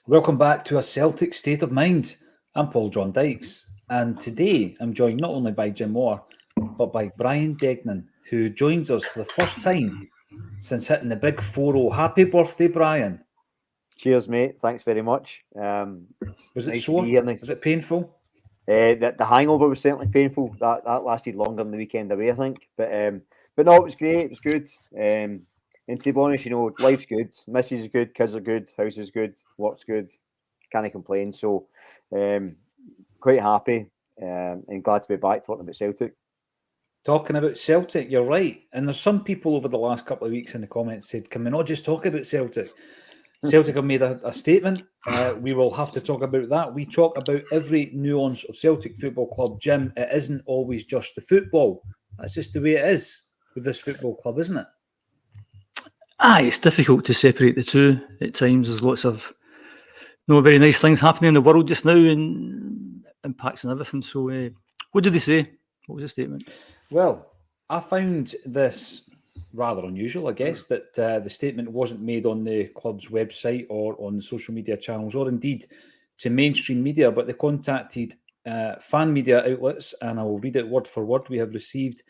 Welcome back to A Celtic State of Mind. I'm Paul John Dykes, and today I'm joined not only by Jim Moore, but by Brian Degnan, who joins us for the first time since hitting the big 4-0. Happy birthday, Brian. Cheers, mate. Thanks very much. Was it Nice to be sore? here. Was it painful? The hangover was certainly painful. That lasted longer than the weekend away, I think. But no, it was great. It was good. And to be honest, life's good. Missus is good. Kids are good. House is good. Work's good. Can't complain. So, quite happy. And glad to be back talking about Celtic. Talking about Celtic, you're right. And there's some people over the last couple of weeks in the comments said, can we not just talk about Celtic? Celtic have made a statement. We will have to talk about that. We talk about every nuance of Celtic Football Club. Jim, it isn't always just the football. That's just the way it is with this football club, isn't it? It's difficult to separate the two at times. There's lots of very nice things happening in the world just now and impacts on everything. So what did they say? What was the statement? Well, I found this rather unusual, I guess, that the statement wasn't made on the club's website or on the social media channels or indeed to mainstream media, but they contacted fan media outlets, and I will read it word for word. We have received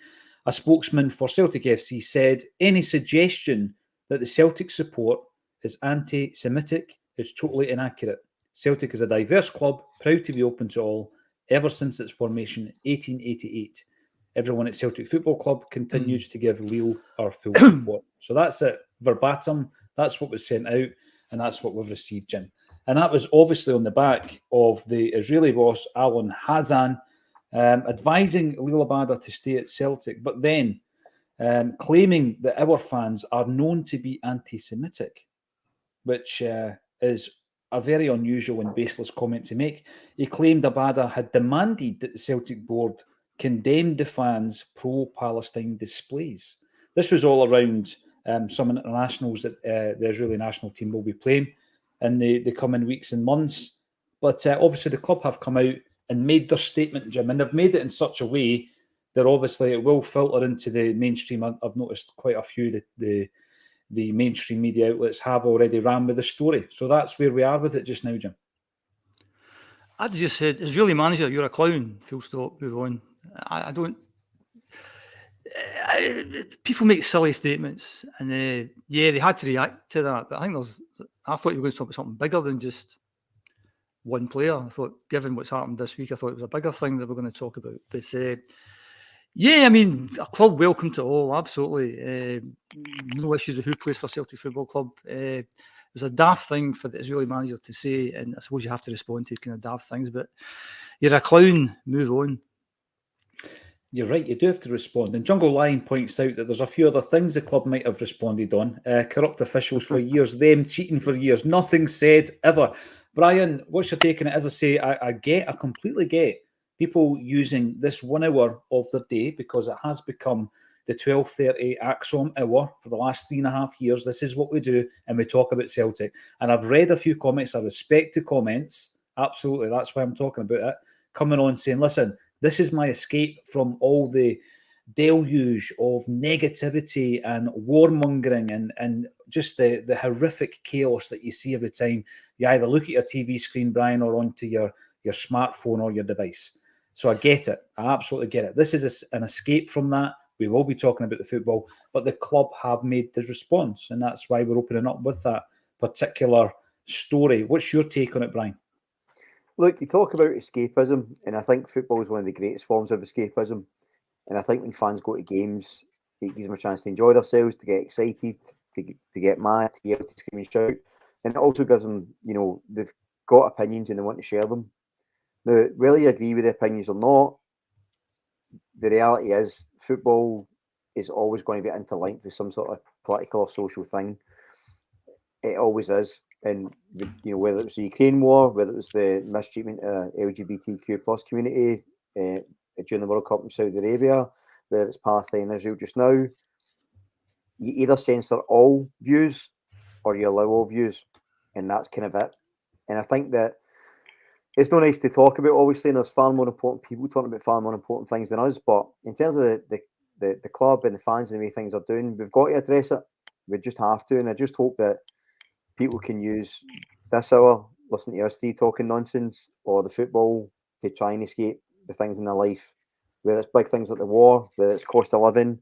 a spokesman for Celtic FC said, any suggestion that the Celtic support is anti-Semitic is totally inaccurate. Celtic is a diverse club, proud to be open to all, ever since its formation in 1888. Everyone at Celtic Football Club continues to give Lille our full support. So that's it, verbatim. That's what was sent out, and that's what we've received, Jim. And that was obviously on the back of the Israeli boss, Alan Hazan, advising Lille Abada to stay at Celtic, but then claiming that our fans are known to be anti-Semitic, which is a very unusual and baseless comment to make. He claimed Abada had demanded that the Celtic board condemned the fans' pro-Palestine displays. This was all around some internationals that the Israeli national team will be playing in the coming weeks and months. But obviously the club have come out and made their statement, Jim, and they've made it in such a way that obviously it will filter into the mainstream. I've noticed quite a few that the mainstream media outlets have already ran with the story. So that's where we are with it just now, Jim. I just said, Israeli manager, you're a clown, full stop, move on. I don't... people make silly statements, and they had to react to that. But I thought you were going to talk about something bigger than just one player. I thought, given what's happened this week, I thought it was a bigger thing that we're going to talk about. But a club welcome to all, absolutely. No issues with who plays for Celtic Football Club. It was a daft thing for the Israeli manager to say, and I suppose you have to respond to kind of daft things, but you're a clown, move on. You're right, you do have to respond. And Jungle Lion points out that there's a few other things the club might have responded on. Corrupt officials for years, them cheating for years, nothing said ever. Brian, what's your take on it? As I say, I completely get people using this 1 hour of their day because it has become the 12:30 Acsom hour for the last 3.5 years. This is what we do, and we talk about Celtic. And I've read a few comments. I respect the comments. Absolutely, that's why I'm talking about it. Coming on saying, listen, this is my escape from all the deluge of negativity and warmongering and just the horrific chaos that you see every time you either look at your TV screen, Brian, or onto your smartphone or your device. So I get it. I absolutely get it. This is an escape from that. We will be talking about the football, but the club have made the response, and that's why we're opening up with that particular story. What's your take on it, Brian? Look, you talk about escapism, and I think football is one of the greatest forms of escapism. And I think when fans go to games, it gives them a chance to enjoy themselves, to get excited, to get mad, to be able to scream and shout. And it also gives them, they've got opinions and they want to share them. Now, whether you agree with the opinions or not, the reality is football is always going to be interlinked with some sort of political or social thing. It always is. And whether it was the Ukraine war, whether it was the mistreatment of LGBTQ plus community during the World Cup in Saudi Arabia, whether it's Palestine and Israel just now, you either censor all views or you allow all views, and that's kind of it. And I think that it's not nice to talk about, obviously, and there's far more important people talking about far more important things than us, but in terms of the club and the fans and the way things are doing, we've got to address it. We just have to, and I just hope that people can use this hour listen to us three talking nonsense, or the football to try and escape the things in their life, whether it's big things like the war, whether it's cost of living,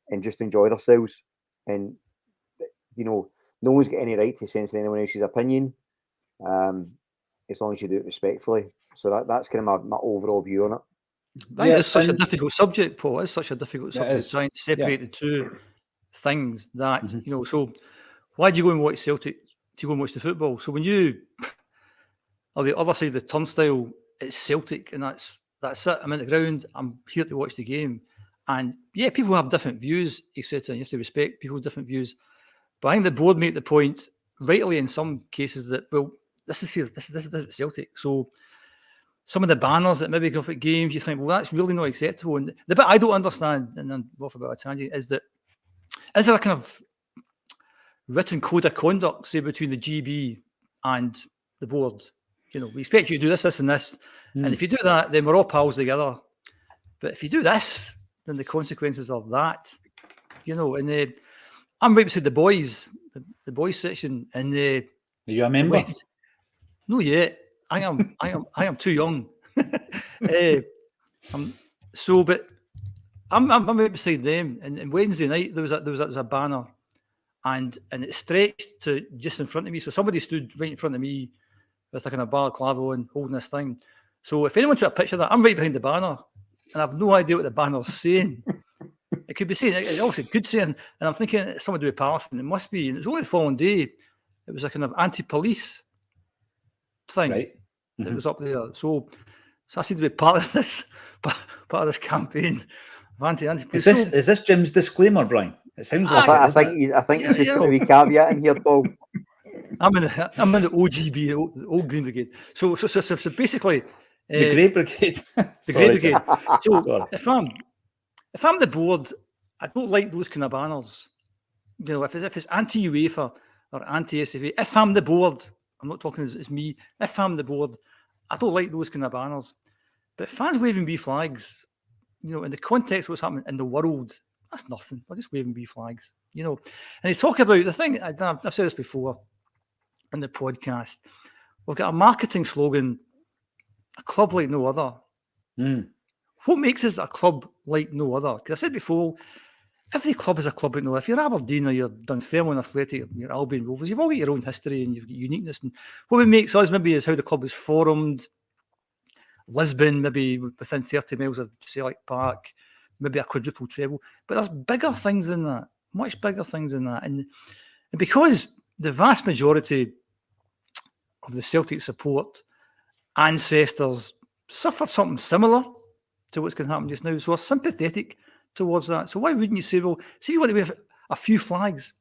and just enjoy themselves. And no one's got any right to censor anyone else's opinion, as long as you do it respectfully. So that's kind of my overall view on it. It's such a difficult subject, Paul. It's such a difficult subject trying to separate the two things that, so why do you go and watch Celtic? Do you go and watch the football? So when you are the other side of the turnstile, it's Celtic, and that's it. I'm in the ground. I'm here to watch the game. And yeah, people have different views, etc. You have to respect people's different views. But I think the board make the point, rightly in some cases, that, well, this is Celtic. So some of the banners that maybe go up at games, you think, well, that's really not acceptable. And the bit I don't understand, and I'm off about a tangent, is there a kind of written code of conduct, say, between the GB and the board? We expect you to do this, this, and this. And if you do that, then we're all pals together. But if you do this, then the consequences of that, and I'm right beside the boys section, and are you a member? No, yet. I am too young. But I'm right beside them. And Wednesday night there was a banner, and it stretched to just in front of me. So somebody stood right in front of me with a kind of balaclava on, holding this thing. So if anyone took a picture of that, I'm right behind the banner, and I've no idea what the banner's saying. It could be saying, it obviously could say, and I'm thinking it's something to do with Palestine. It must be. And it was only the following day. It was a kind of anti-police thing that was up there. So I seem to be part of this campaign of anti-police. Is this Jim's disclaimer, Brian? It sounds like I think you should put a wee caveat in here, Paul. I'm in the OGB, the Old Green Brigade. So basically, the Grey Brigade. The Grey Brigade. So if I'm the board, I don't like those kind of banners. If it's anti-UEFA or anti-SFA, if I'm the board, I'm not talking as me. If I'm the board, I don't like those kind of banners. But fans waving B flags, in the context of what's happening in the world, that's nothing. They're just waving B flags, And they talk about the thing. I've said this before in the podcast. We've got a marketing slogan: a club like no other. What makes us a club like no other? Because I said before, every club is a club like no other. If you're Aberdeen or you're Dunfermline Athletic, or you're Albion Rovers, you've all got your own history and you've got uniqueness. And what makes us maybe is how the club was formed. Lisbon, maybe within 30 miles of Celtic Park, maybe a quadruple treble. But there's bigger things than that, much bigger things than that. And because the vast majority of the Celtic support ancestors suffered something similar to what's going to happen just now, so we're sympathetic towards that. So why wouldn't you say, well, see, you want to wave a few flags?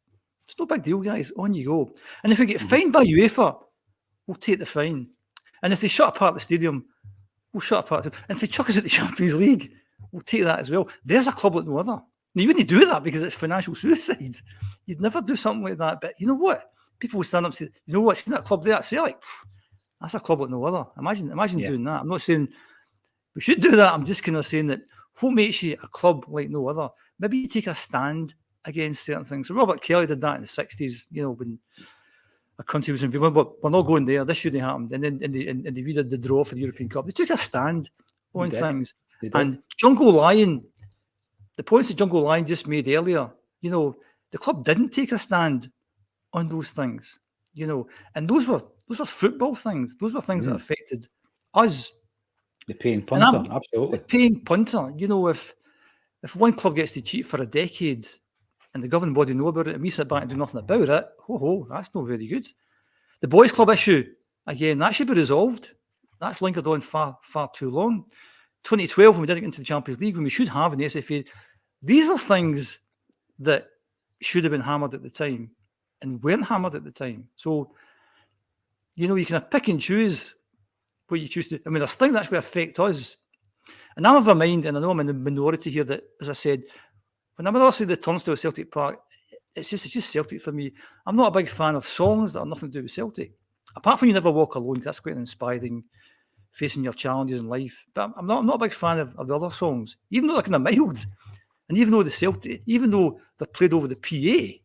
It's no big deal, guys. On you go. And if we get fined by UEFA, we'll take the fine. And if they shut apart the stadium, we'll shut apart. And if they chuck us at the Champions League, we'll take that as well. There's a club like no other. Now, you wouldn't do that because it's financial suicide. You'd never do something like that. But you know what? People will stand up and say, you know what? See that club there? Say, like, that's a club like no other. Imagine doing that. I'm not saying we should do that. I'm just kind of saying that what makes you a club like no other? Maybe you take a stand against certain things. So Robert Kelly did that in the 60s, when a country was involved. But we're not going there. This shouldn't happen. And then they redid the draw for the European Cup. They took a stand on things. And Jungle Lion, the points that Jungle Lion just made earlier, the club didn't take a stand on those things, and those were football things. Those were things that affected us. The paying punter, absolutely. The paying punter. If one club gets to cheat for a decade and the governing body know about it and we sit back and do nothing about it, that's not very good. The boys' club issue, again, that should be resolved. That's lingered on far, far too long. 2012, when we didn't get into the Champions League, when we should have in the SFA, these are things that should have been hammered at the time and weren't hammered at the time. So, you can pick and choose what you choose to. I mean, there's things that actually affect us. And I'm of a mind, and I know I'm in the minority here, that, as I said, when I'm on the other side of the turnstile at Celtic Park, it's just Celtic for me. I'm not a big fan of songs that have nothing to do with Celtic. Apart from You Never Walk Alone, that's quite an inspiring, facing your challenges in life. But I'm not a big fan of the other songs, even though they're kind of mild. And even though they're played over the PA,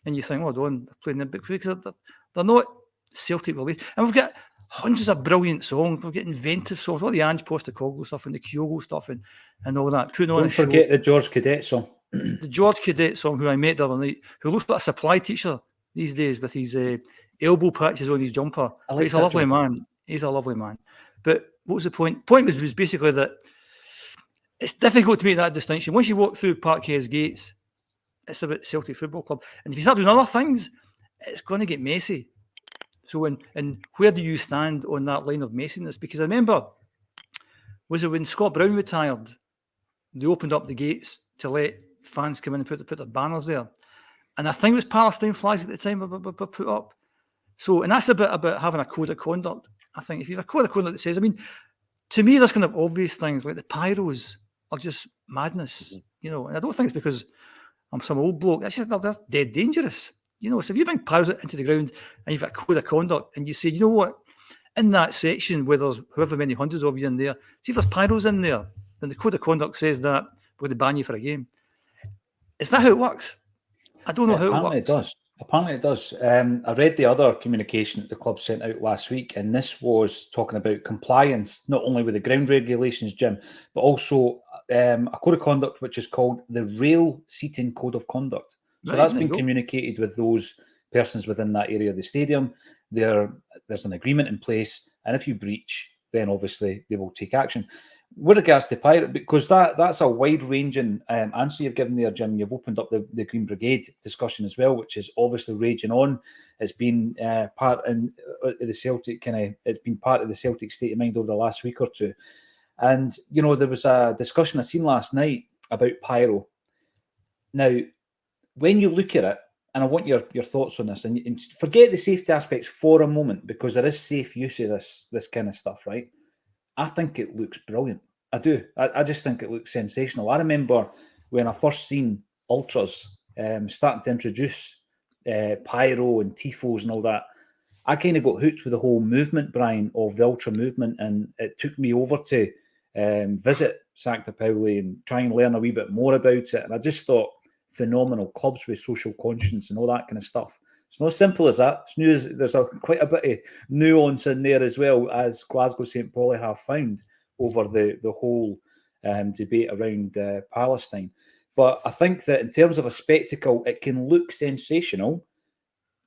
and you think, they're playing them because they're not Celtic related. And we've got hundreds of brilliant songs. We've got inventive songs, all the Ange Postecoglou stuff and the Kyogo stuff and all that. Putting on Don't forget the George Cadet song. the George Cadet song, who I met the other night, who looks like a supply teacher these days with his elbow patches on his jumper. Like he's a lovely man. He's a lovely man. But what was the point? Point was basically that it's difficult to make that distinction. Once you walk through Parkhead's gates, it's about Celtic Football Club. And if you start doing other things, it's going to get messy. So, and where do you stand on that line of messiness? Because I remember, was it when Scott Brown retired, they opened up the gates to let fans come in and put their banners there. And I think it was Palestine flags at the time were put up. So, and that's a bit about having a code of conduct. I think if you have a code of conduct that says, I mean, to me, there's kind of obvious things like the pyros are just madness, you know. And I don't think it's because I'm some old bloke. It's just they're dead dangerous, you know. So if you bring pyros into the ground and you've got a code of conduct and you say, you know what, in that section where there's however many hundreds of you in there, see if there's pyros in there, then the code of conduct says that we're going to ban you for a game. Is that how it works? I don't know how it works. Apparently it does. I read the other communication that the club sent out last week, and this was talking about compliance, not only with the ground regulations, Jim, but also a code of conduct which is called the Rail Seating Code of Conduct. So that's been communicated with those persons within that area of the stadium. There's an agreement in place, and if you breach, then obviously they will take action. With regards to Pirate, because that's a wide-ranging answer you've given there, Jim. You've opened up the Green Brigade discussion as well, which is obviously raging on. It's been part in the Celtic it's been part of the Celtic state of mind over the last week or two. And you know, there was a discussion I seen last night about pyro. Now, when you look at it, and I want your thoughts on this, and forget the safety aspects for a moment, because there is safe use of this kind of stuff, right? I think it looks brilliant. I do. I just think it looks sensational. I remember when I first seen ultras starting to introduce pyro and tifos and all that. I kind of got hooked with the whole movement, Brian, of the ultra movement, and it took me over to visit Sancta Pauli and try and learn a wee bit more about it. And I just thought, phenomenal clubs with social conscience and all that kind of stuff. It's not as simple as that. There's quite a bit of nuance in there as well, as Glasgow St. Pauli have found over the whole debate around Palestine. But I think that in terms of a spectacle, it can look sensational,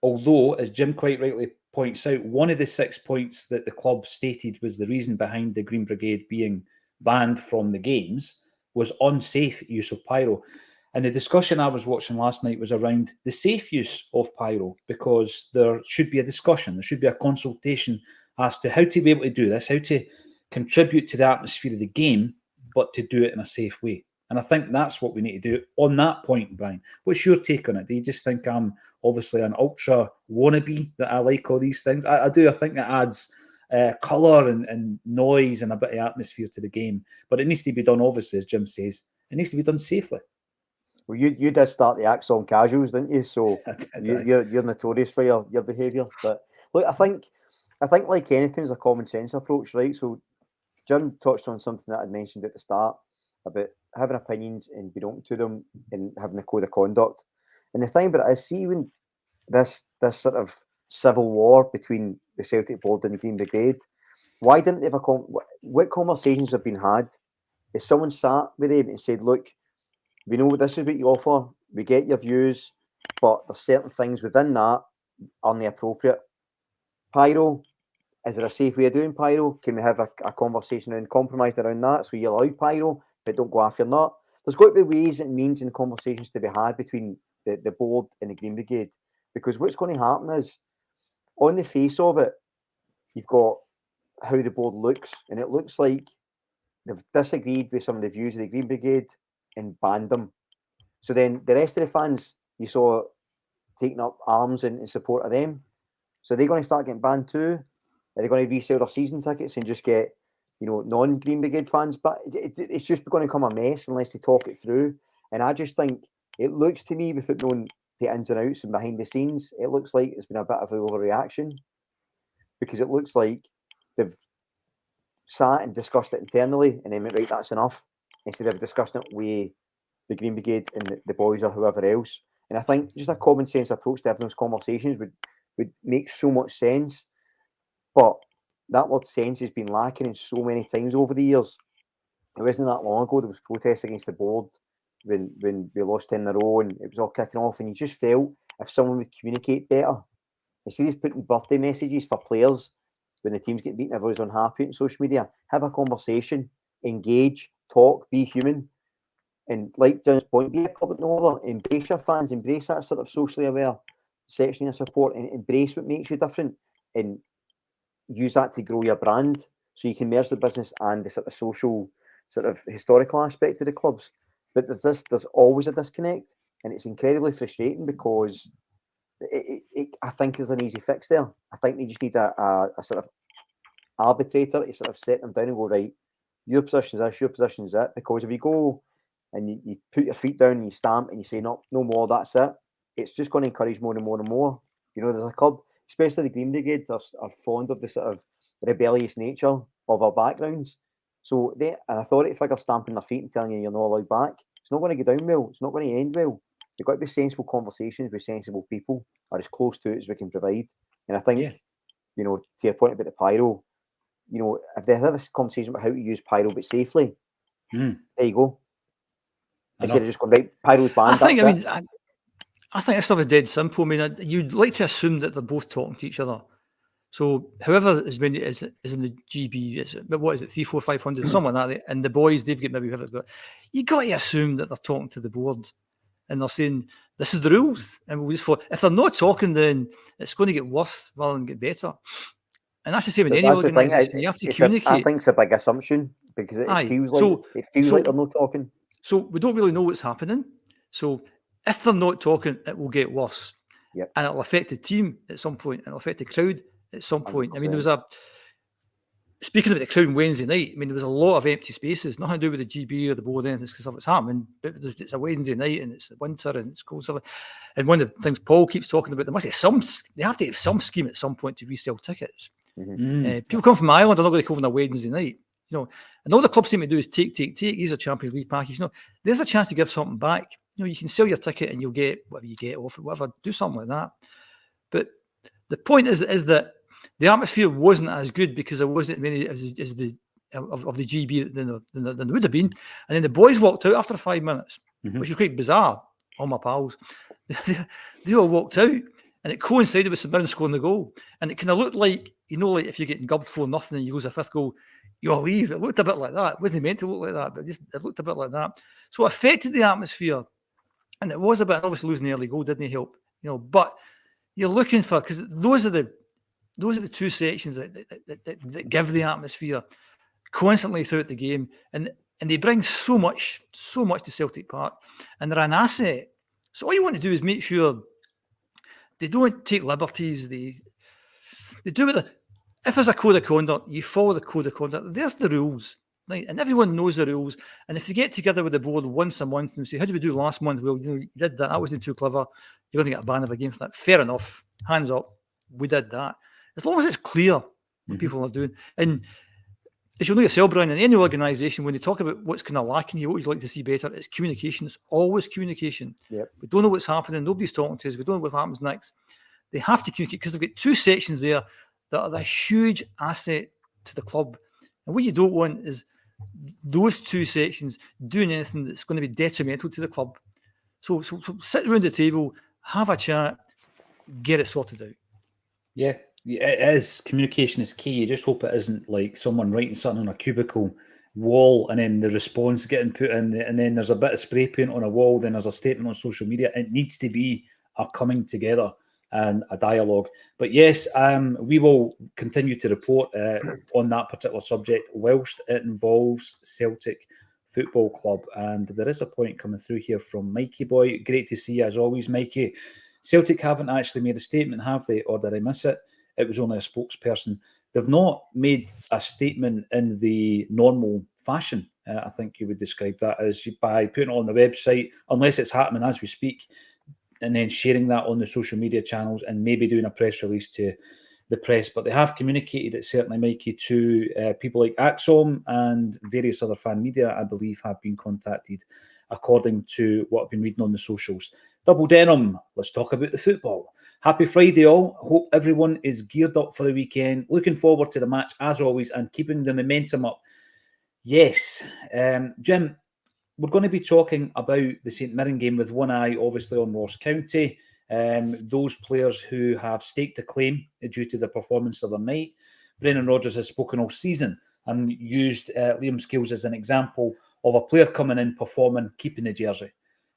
although, as Jim quite rightly points out, one of the 6 points that the club stated was the reason behind the Green Brigade being banned from the games was unsafe use of pyro. And the discussion I was watching last night was around the safe use of pyro, because there should be a discussion, there should be a consultation as to how to be able to do this, how to contribute to the atmosphere of the game, but to do it in a safe way. And I think that's what we need to do on that point, Brian. What's your take on it? Do you just think I'm obviously an ultra wannabe, that I like all these things? I do. I think it adds colour and noise and a bit of atmosphere to the game. But it needs to be done, obviously, as Jim says, it needs to be done safely. Well, you did start the Acsom casuals, didn't you? So you're notorious for your behaviour. But look, I think like anything, there's a common sense approach, right? So Jim touched on something that I'd mentioned at the start about having opinions and being open to them and having a code of conduct. And the thing about it is, see, when this sort of civil war between the Celtic board and the Green Brigade, why didn't they have what conversations have been had? If someone sat with them and said, look, we know this is what you offer, we get your views, but there's certain things within that aren't appropriate. Pyro, is there a safe way of doing pyro? Can we have a conversation and compromise around that? So you allow pyro, but don't go off your nut. There's got to be ways and means and conversations to be had between the board and the Green Brigade. Because what's going to happen is, on the face of it, you've got how the board looks, and it looks like they've disagreed with some of the views of the Green Brigade and banned them. So then the rest of the fans you saw taking up arms in support of them. So they're going to start getting banned too. Are they going to resell their season tickets and just get, non-Green Brigade fans? But it's just going to become a mess unless they talk it through. And I just think it looks to me, without knowing the ins and outs and behind the scenes, it looks like it's been a bit of an overreaction, because it looks like they've sat and discussed it internally and then went, right, that's enough, instead of discussing it with the Green Brigade and the boys or whoever else. And I think just a common sense approach to having those conversations would make so much sense. But that word sense has been lacking in so many times over the years. It wasn't that long ago there was protests against the board when we lost 10 in a row and it was all kicking off, and you just felt if someone would communicate better, instead of putting birthday messages for players when the teams get beaten, everyone's unhappy on social media, have a conversation, engage, talk, be human. And like John's point, be a club at no other, embrace your fans, embrace that sort of socially aware section of support, and embrace what makes you different, and use that to grow your brand so you can merge the business and the sort of social, sort of historical aspect of the clubs. But there's always a disconnect, and it's incredibly frustrating because I think there's an easy fix there. I think they just need a sort of arbitrator to sort of set them down and go, right, your position is this, your position is that. Because if you go and you put your feet down and you stamp and you say, no more, that's it, it's just going to encourage more and more and more. You know, there's a club, especially the Green Brigade, are fond of the sort of rebellious nature of our backgrounds. So an authority figure stamping their feet and telling you you're not allowed back, it's not going to go down well. It's not going to end well. You've got to be sensible conversations with sensible people, or as close to it as we can provide. And I think, you know, to your point about the pyro, you know, if they had this conversation about how to use pyro but safely, there you go. Instead of just going, right, pyro's banned. I think this stuff is dead simple. I mean, you'd like to assume that they're both talking to each other. So whoever is in the GB, what is it, 300, 400, 500, something like that, and the boys, they've got maybe whoever got. You got to assume that they're talking to the board, and they're saying this is the rules, and we'll just follow. If they're not talking, then it's going to get worse rather than get better. And that's the same in any organisation. You have to communicate. I think it's a big assumption because it feels like they're not talking. So we don't really know what's happening. So if they're not talking, it will get worse. Yep. And it'll affect the team at some point. It'll affect the crowd at some point. 100%. I mean, speaking about the crowd on Wednesday night, I mean, there was a lot of empty spaces, nothing to do with the GB or the board, anything, because of what's happening. But it's a Wednesday night and it's winter and it's cold stuff. And one of the things Paul keeps talking about, they have to have some scheme at some point to resell tickets. People come from Ireland, they're not going to come on a Wednesday night. You know, and all the clubs seem to do is take. These are Champions League packages. You know, there's a chance to give something back. You know, you can sell your ticket and you'll get whatever you get off it, whatever. Do something like that. But the point is that the atmosphere wasn't as good because there wasn't many of the GB than there would have been. And then the boys walked out after 5 minutes, which was quite bizarre. All my pals, they all walked out, and it coincided with St Mirren scoring the goal. And it kind of looked like, you know, like if you're getting gubbed 4-0 and you lose a fifth goal, you all leave. It looked a bit like that. It wasn't meant to look like that, but it looked a bit like that. So it affected the atmosphere. And it was a bit, obviously losing the early goal didn't help, you know, but you're looking for, because those are the two sections that give the atmosphere constantly throughout the game, and they bring so much to Celtic Park, and they're an asset. So all you want to do is make sure they don't take liberties. They do it. If there's a code of conduct, you follow the code of conduct. There's the rules, right? And everyone knows the rules. And if you get together with the board once a month and say, "How did we do last month?" Well, you know, you did that. That wasn't too clever. You're going to get a ban of a game for that. Fair enough. Hands up. We did that. As long as it's clear what people are doing. And as you'll know yourself, Brian, in any organisation, when they talk about what's kind of lacking here, what you'd like to see better, it's communication. It's always communication. Yep. We don't know what's happening. Nobody's talking to us. We don't know what happens next. They have to communicate because they've got two sections there that are a huge asset to the club. And what you don't want is those two sections doing anything that's going to be detrimental to the club. So sit around the table, have a chat, get it sorted out. Yeah, it is. Communication is key. You just hope it isn't like someone writing something on a cubicle wall and then the response getting put in, and then there's a bit of spray paint on a wall, then there's a statement on social media. It needs to be a coming together and a dialogue. But yes, we will continue to report on that particular subject whilst it involves Celtic Football Club. And there is a point coming through here from Mikey Boy. Great to see you as always, Mikey. Celtic haven't actually made a statement, have they? Or did I miss it? It was only a spokesperson. They've not made a statement in the normal fashion. I think you would describe that as by putting it on the website, unless it's happening as we speak, and then sharing that on the social media channels and maybe doing a press release to the press. But they have communicated it, certainly, Mikey, to people like Acsom and various other fan media, I believe, have been contacted, according to what I've been reading on the socials. Double Denim, let's talk about the football. Happy Friday all. Hope everyone is geared up for the weekend. Looking forward to the match as always and keeping the momentum up. Yes. Jim, we're going to be talking about the St Mirren game with one eye obviously on Ross County. Those players who have staked a claim due to the performance of the night. Brendan Rodgers has spoken all season and used Liam Scales as an example of a player coming in, performing, keeping the jersey.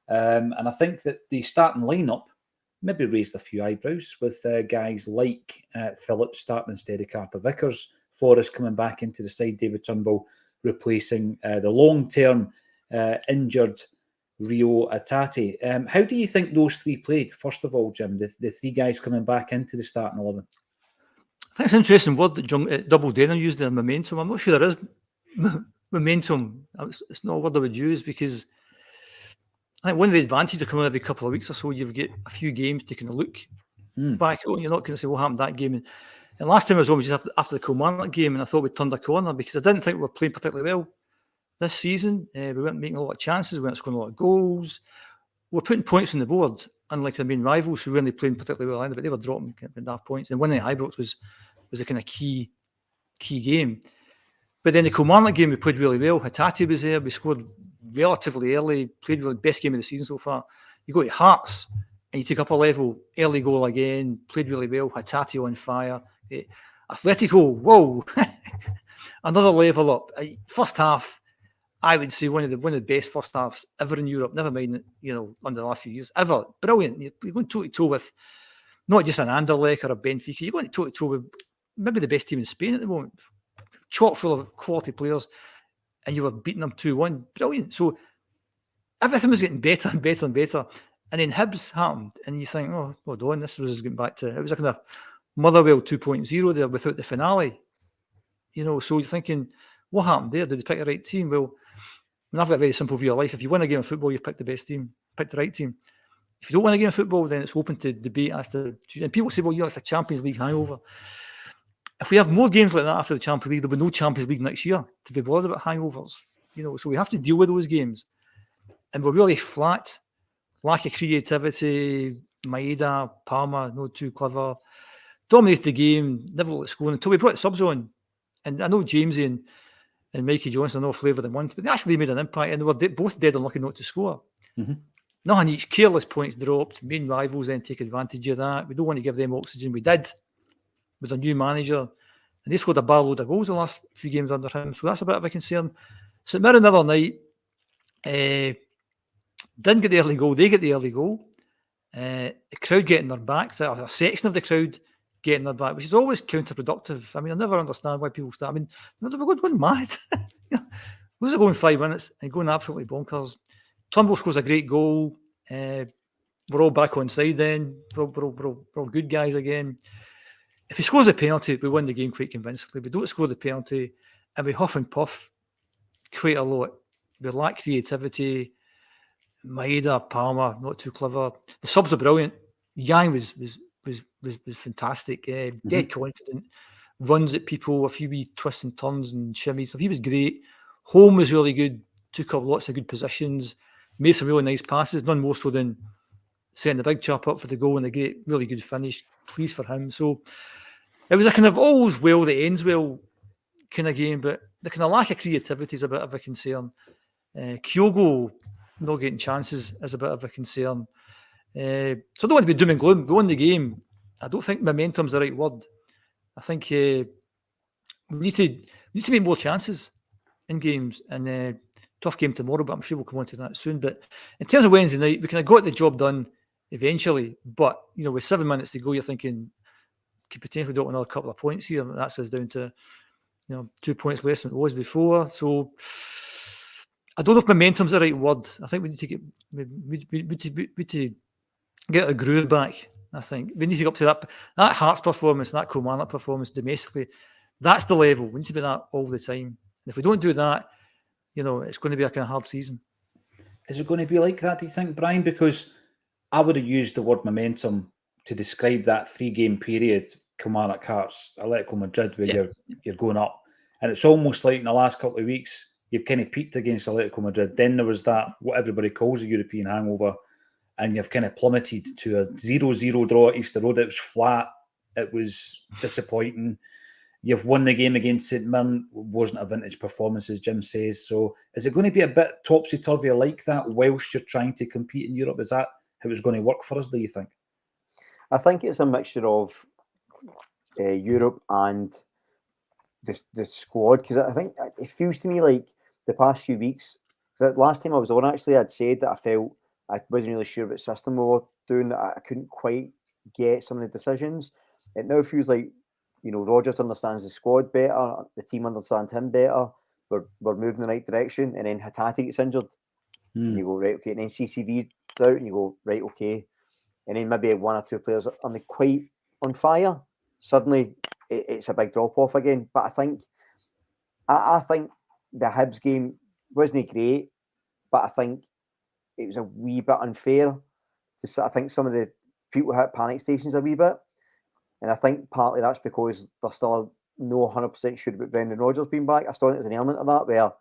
And I think that the starting lineup maybe raised a few eyebrows with guys like Phillips starting instead of Carter Vickers, Forrest coming back into the side, David Turnbull replacing the long-term injured Rio Atati. How do you think those three played? First of all, Jim, the three guys coming back into the starting 11. I think it's an interesting word that Double Denim used there, momentum. I'm not sure there is momentum. It's not a word I would use because I think one of the advantages of coming every couple of weeks or so, you've got a few games to kind of look back on. You're not going to say what happened that game. And last time I was always just after the Kilmarnock game, and I thought we turned a corner because I didn't think we were playing particularly well this season. We weren't making a lot of chances, we weren't scoring a lot of goals. We're putting points on the board, unlike the main rivals who weren't playing particularly well either, but they were dropping enough points. And winning at Ibrox was a kind of key game. But then the Kilmarnock game, we played really well. Hatati was there. We scored relatively early, played really best game of the season so far. You go to Hearts and you take up a level, early goal again, played really well. Hatati on fire. Atletico, whoa, another level up. First half, I would say one of the best first halves ever in Europe. Never mind, under the last few years, ever. Brilliant. You're going toe to toe with not just an Anderlecht or a Benfica. You're going toe to toe with maybe the best team in Spain at the moment. Chock full of quality players, and you were beating them 2-1. Brilliant. So everything was getting better and better and better. And then Hibs happened, and you think, oh, hold on, this was getting back to, it was a kind of Motherwell 2.0 there without the finale. So you're thinking, what happened there? Did they pick the right team? Well, I've got a very simple view of life. If you win a game of football, you've picked the best team, picked the right team. If you don't win a game of football, then it's open to debate as to, and people say, well, it's a Champions League hangover. If we have more games like that after the Champions League, there'll be no Champions League next year to be bothered about hangovers. So we have to deal with those games. And we're really flat, lack of creativity. Maeda, Palma, not too clever. Dominated the game, never let it score until we brought the subs on. And I know Jamesy and Mikey Johnson are no flavour than one, but they actually made an impact and they were both dead unlucky not to score. Mm-hmm. Nothing each, careless points dropped. Main rivals then take advantage of that. We don't want to give them oxygen. We did with a new manager, and they scored a bar load of goals the last few games under him. So that's a bit of a concern. St Mirren the other night didn't get the early goal. They get the early goal. The crowd getting their back, a section of the crowd getting their back, which is always counterproductive. I mean, I never understand why people start. I mean, we're going mad. Those are going 5 minutes and going absolutely bonkers. Turnbull scores a great goal. We're all back on side then. We're all good guys again. If he scores a penalty, we win the game quite convincingly. We don't score the penalty and we huff and puff quite a lot. We lack creativity. Maeda, Palma, not too clever. The subs are brilliant. Yang was fantastic. Dead confident. Runs at people, a few wee twists and turns and shimmies. So he was great. Holm was really good. Took up lots of good positions. Made some really nice passes. None more so than setting the big chap up for the goal and a great, really good finish. Pleased for him. So it was a kind of all's well that ends well kind of game, but the kind of lack of creativity is a bit of a concern. Kyogo not getting chances is a bit of a concern. So I don't want to be doom and gloom. We won the game. I don't think momentum's the right word. I think we need to make more chances in games. And tough game tomorrow, but I'm sure we'll come on to that soon. But in terms of Wednesday night, we kind of got the job done eventually. But with 7 minutes to go, you're thinking could potentially drop another couple of points here. That's us down to 2 points less than it was before. So I don't know if momentum's the right word. I think we need to get a groove back. I think we need to get up to that Hearts performance, that Kilmarnock performance domestically. That's the level. We need to be that all the time. And if we don't do that, it's going to be a kind of hard season. Is it going to be like that, do you think, Brian? Because I would have used the word momentum to describe that 3-game period, Kilmarnock, Hearts, Atletico Madrid, where you're going up. And it's almost like in the last couple of weeks, you've kind of peaked against Atletico Madrid. Then there was that, what everybody calls a European hangover. and you've kind of plummeted to a 0-0 draw at Easter Road. It was flat. It was disappointing. You've won the game against St Mirren. Wasn't a vintage performance, as Jim says. So is it going to be a bit topsy-turvy like that whilst you're trying to compete in Europe? Is that how it's going to work for us, do you think? I think it's a mixture of Europe and the squad, because I think it feels to me like the past few weeks, because last time I was on, actually, I'd said that I felt I wasn't really sure what system we were doing, that I couldn't quite get some of the decisions. It now feels like, Rodgers understands the squad better, the team understands him better, we're moving in the right direction, and then Hatate gets injured, and you go, right, okay, and then CCV's out, and you go, right, okay, and then maybe one or two players aren't quite on fire, suddenly it's a big drop-off again. But I think the Hibs game wasn't great, but I think it was a wee bit unfair. I think some of the people hit panic stations a wee bit, and I think partly that's because they're still no 100% sure about Brendan Rodgers being back. I still think there's an element of that where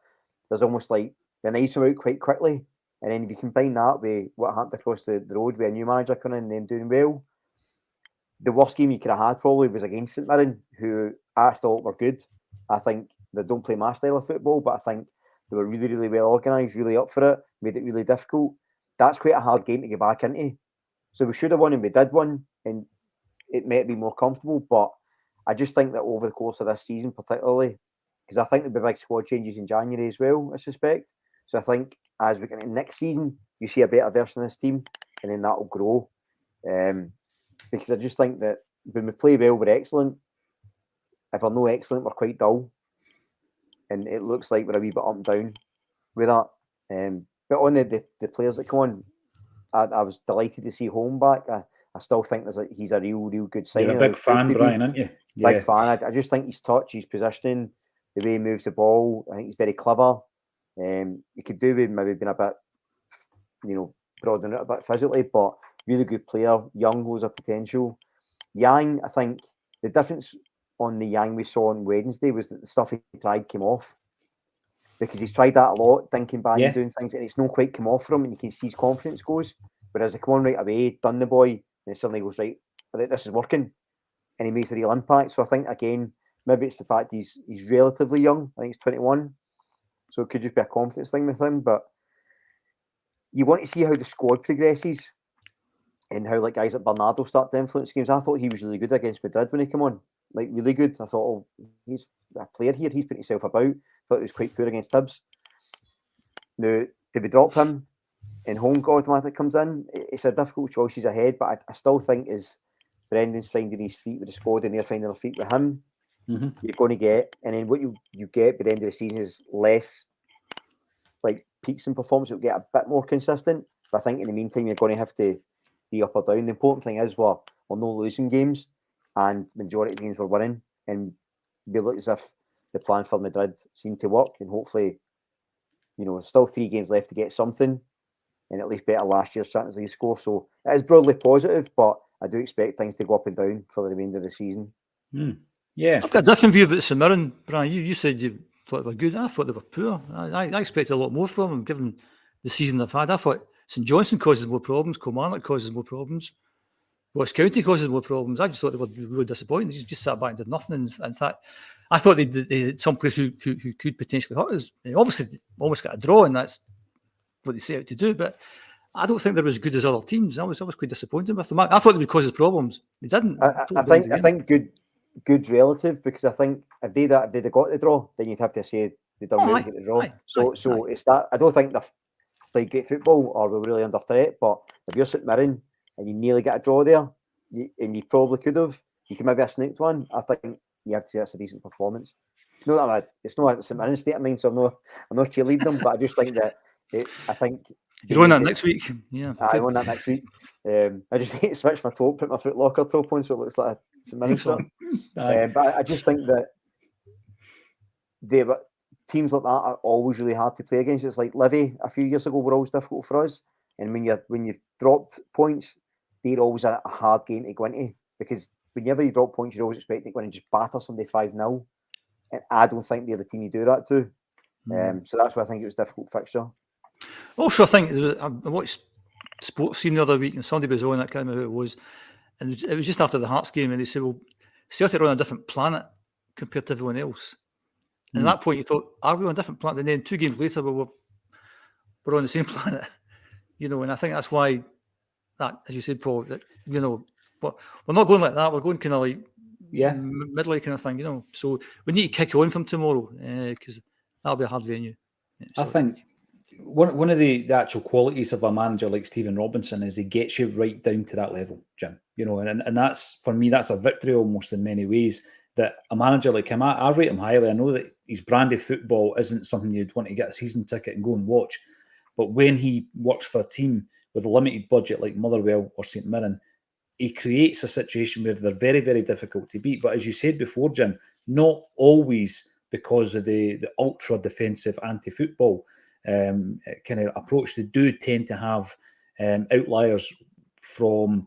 there's almost like the nice him out quite quickly, and then if you combine that with what happened across the road with a new manager coming in and them doing well, the worst game you could have had probably was against St Mirren, who I thought were good. I think they don't play my style of football, but I think they were really, really well organised, really up for it, made it really difficult. That's quite a hard game to get back into. So we should have won, and we did win, and it might be more comfortable. But I just think that over the course of this season, particularly, because I think there'll be big squad changes in January as well, I suspect. So I think as we get into next season, you see a better version of this team, and then that'll grow. Because I just think that when we play well, we're excellent. If we're not excellent, we're quite dull. And it looks like we're a wee bit up and down with that. But on the players that come on, I was delighted to see Holm back. I still think he's a real good signing. You're a big fan, Brian, aren't you? Yeah. Big fan. I just think his touch, his positioning, the way he moves the ball, I think he's very clever. He could do with maybe being a bit, broadening it a bit physically, but really good player, young, loads of potential. Yang, I think the difference on the Yang we saw on Wednesday was that the stuff he tried came off, because he's tried that a lot, thinking back and doing things, and it's not quite come off for him, and you can see his confidence goes. Whereas they come on right away, done the boy, and it suddenly goes, right, I think this is working, and he makes a real impact. So I think, again, maybe it's the fact he's relatively young. I think he's 21, so it could just be a confidence thing with him. But you want to see how the squad progresses, and how guys like Bernardo start to influence games. I thought he was really good against Madrid when he came on, really good. I thought, he's a player here. He's putting himself about. Thought he was quite poor against Hibs. Now, did we drop him and Holm automatically comes in? It's a difficult choice. He's ahead, but I still think as Brendan's finding his feet with the squad and they're finding their feet with him, you're going to get, and then what you get by the end of the season is less peaks in performance. It'll get a bit more consistent. But I think in the meantime, you're going to have to be up or down. The important thing is we're not losing games, and the majority of games we're winning, and we look as if the plan for Madrid seemed to work, and hopefully, there's still 3 games left to get something, and at least better last year's Champions League score. So it is broadly positive, but I do expect things to go up and down for the remainder of the season. Yeah, I've got a different view of it, St Mirren, Brian. You said you thought they were good. I thought they were poor. I expected a lot more from them, given the season they've had. I thought St Johnstone causes more problems, Kilmarnock causes more problems, Ross County causes more problems. I just thought they were really disappointing. They just sat back and did nothing. In fact, I thought they had some players who could potentially hurt us. Obviously, they almost got a draw, and that's what they set out to do. But I don't think they're as good as other teams. I was quite disappointed with them. I thought they would cause us problems. They didn't. I think good relative, because I think if they'd got the draw, then you'd have to say they'd done well to get the draw. So it's that. I don't think they've played great football or we're really under threat. But if you're St Mirren and you nearly get a draw there, and you probably could have, you could maybe have sneaked one. I think you have to say that's a decent performance. It's not a St Mirren state of mind, so I'm not cheerleading them, but I just think that I think you're on that next week. Yeah, I'm on that next week. I just need to switch my top, put my Foot Locker top on, so it looks like a St Mirren shirt. But I just think that teams like that are always really hard to play against. It's like Livy a few years ago were always difficult for us, and when you've dropped points, they're always a hard game to go into, because whenever you drop points, you're always expecting to go in and just batter somebody 5-0, and I don't think they're the team you do that to. So that's why I think it was a difficult fixture. Also, I think I watched sports scene the other week, and somebody was on, I can't remember who it was, and it was just after the Hearts game, and they said, well, Celtic are on a different planet compared to everyone else. And at that point, you thought, are we on a different planet? And then 2 games later, we're on the same planet, and I think that's why that, as you said, Paul, that, but we're not going like that. We're going kind of like middle kind of thing, So we need to kick on from tomorrow because that'll be a hard venue. I think one of the actual qualities of a manager like Stephen Robinson is he gets you right down to that level, Jim. And that's, for me, that's a victory almost in many ways. That a manager like him, I rate him highly. I know that his brand of football isn't something you'd want to get a season ticket and go and watch. But when he works for a team with a limited budget like Motherwell or St Mirren, he creates a situation where they're very, very difficult to beat. But as you said before, Jim, not always because of the ultra defensive anti-football kind of approach. They do tend to have outliers from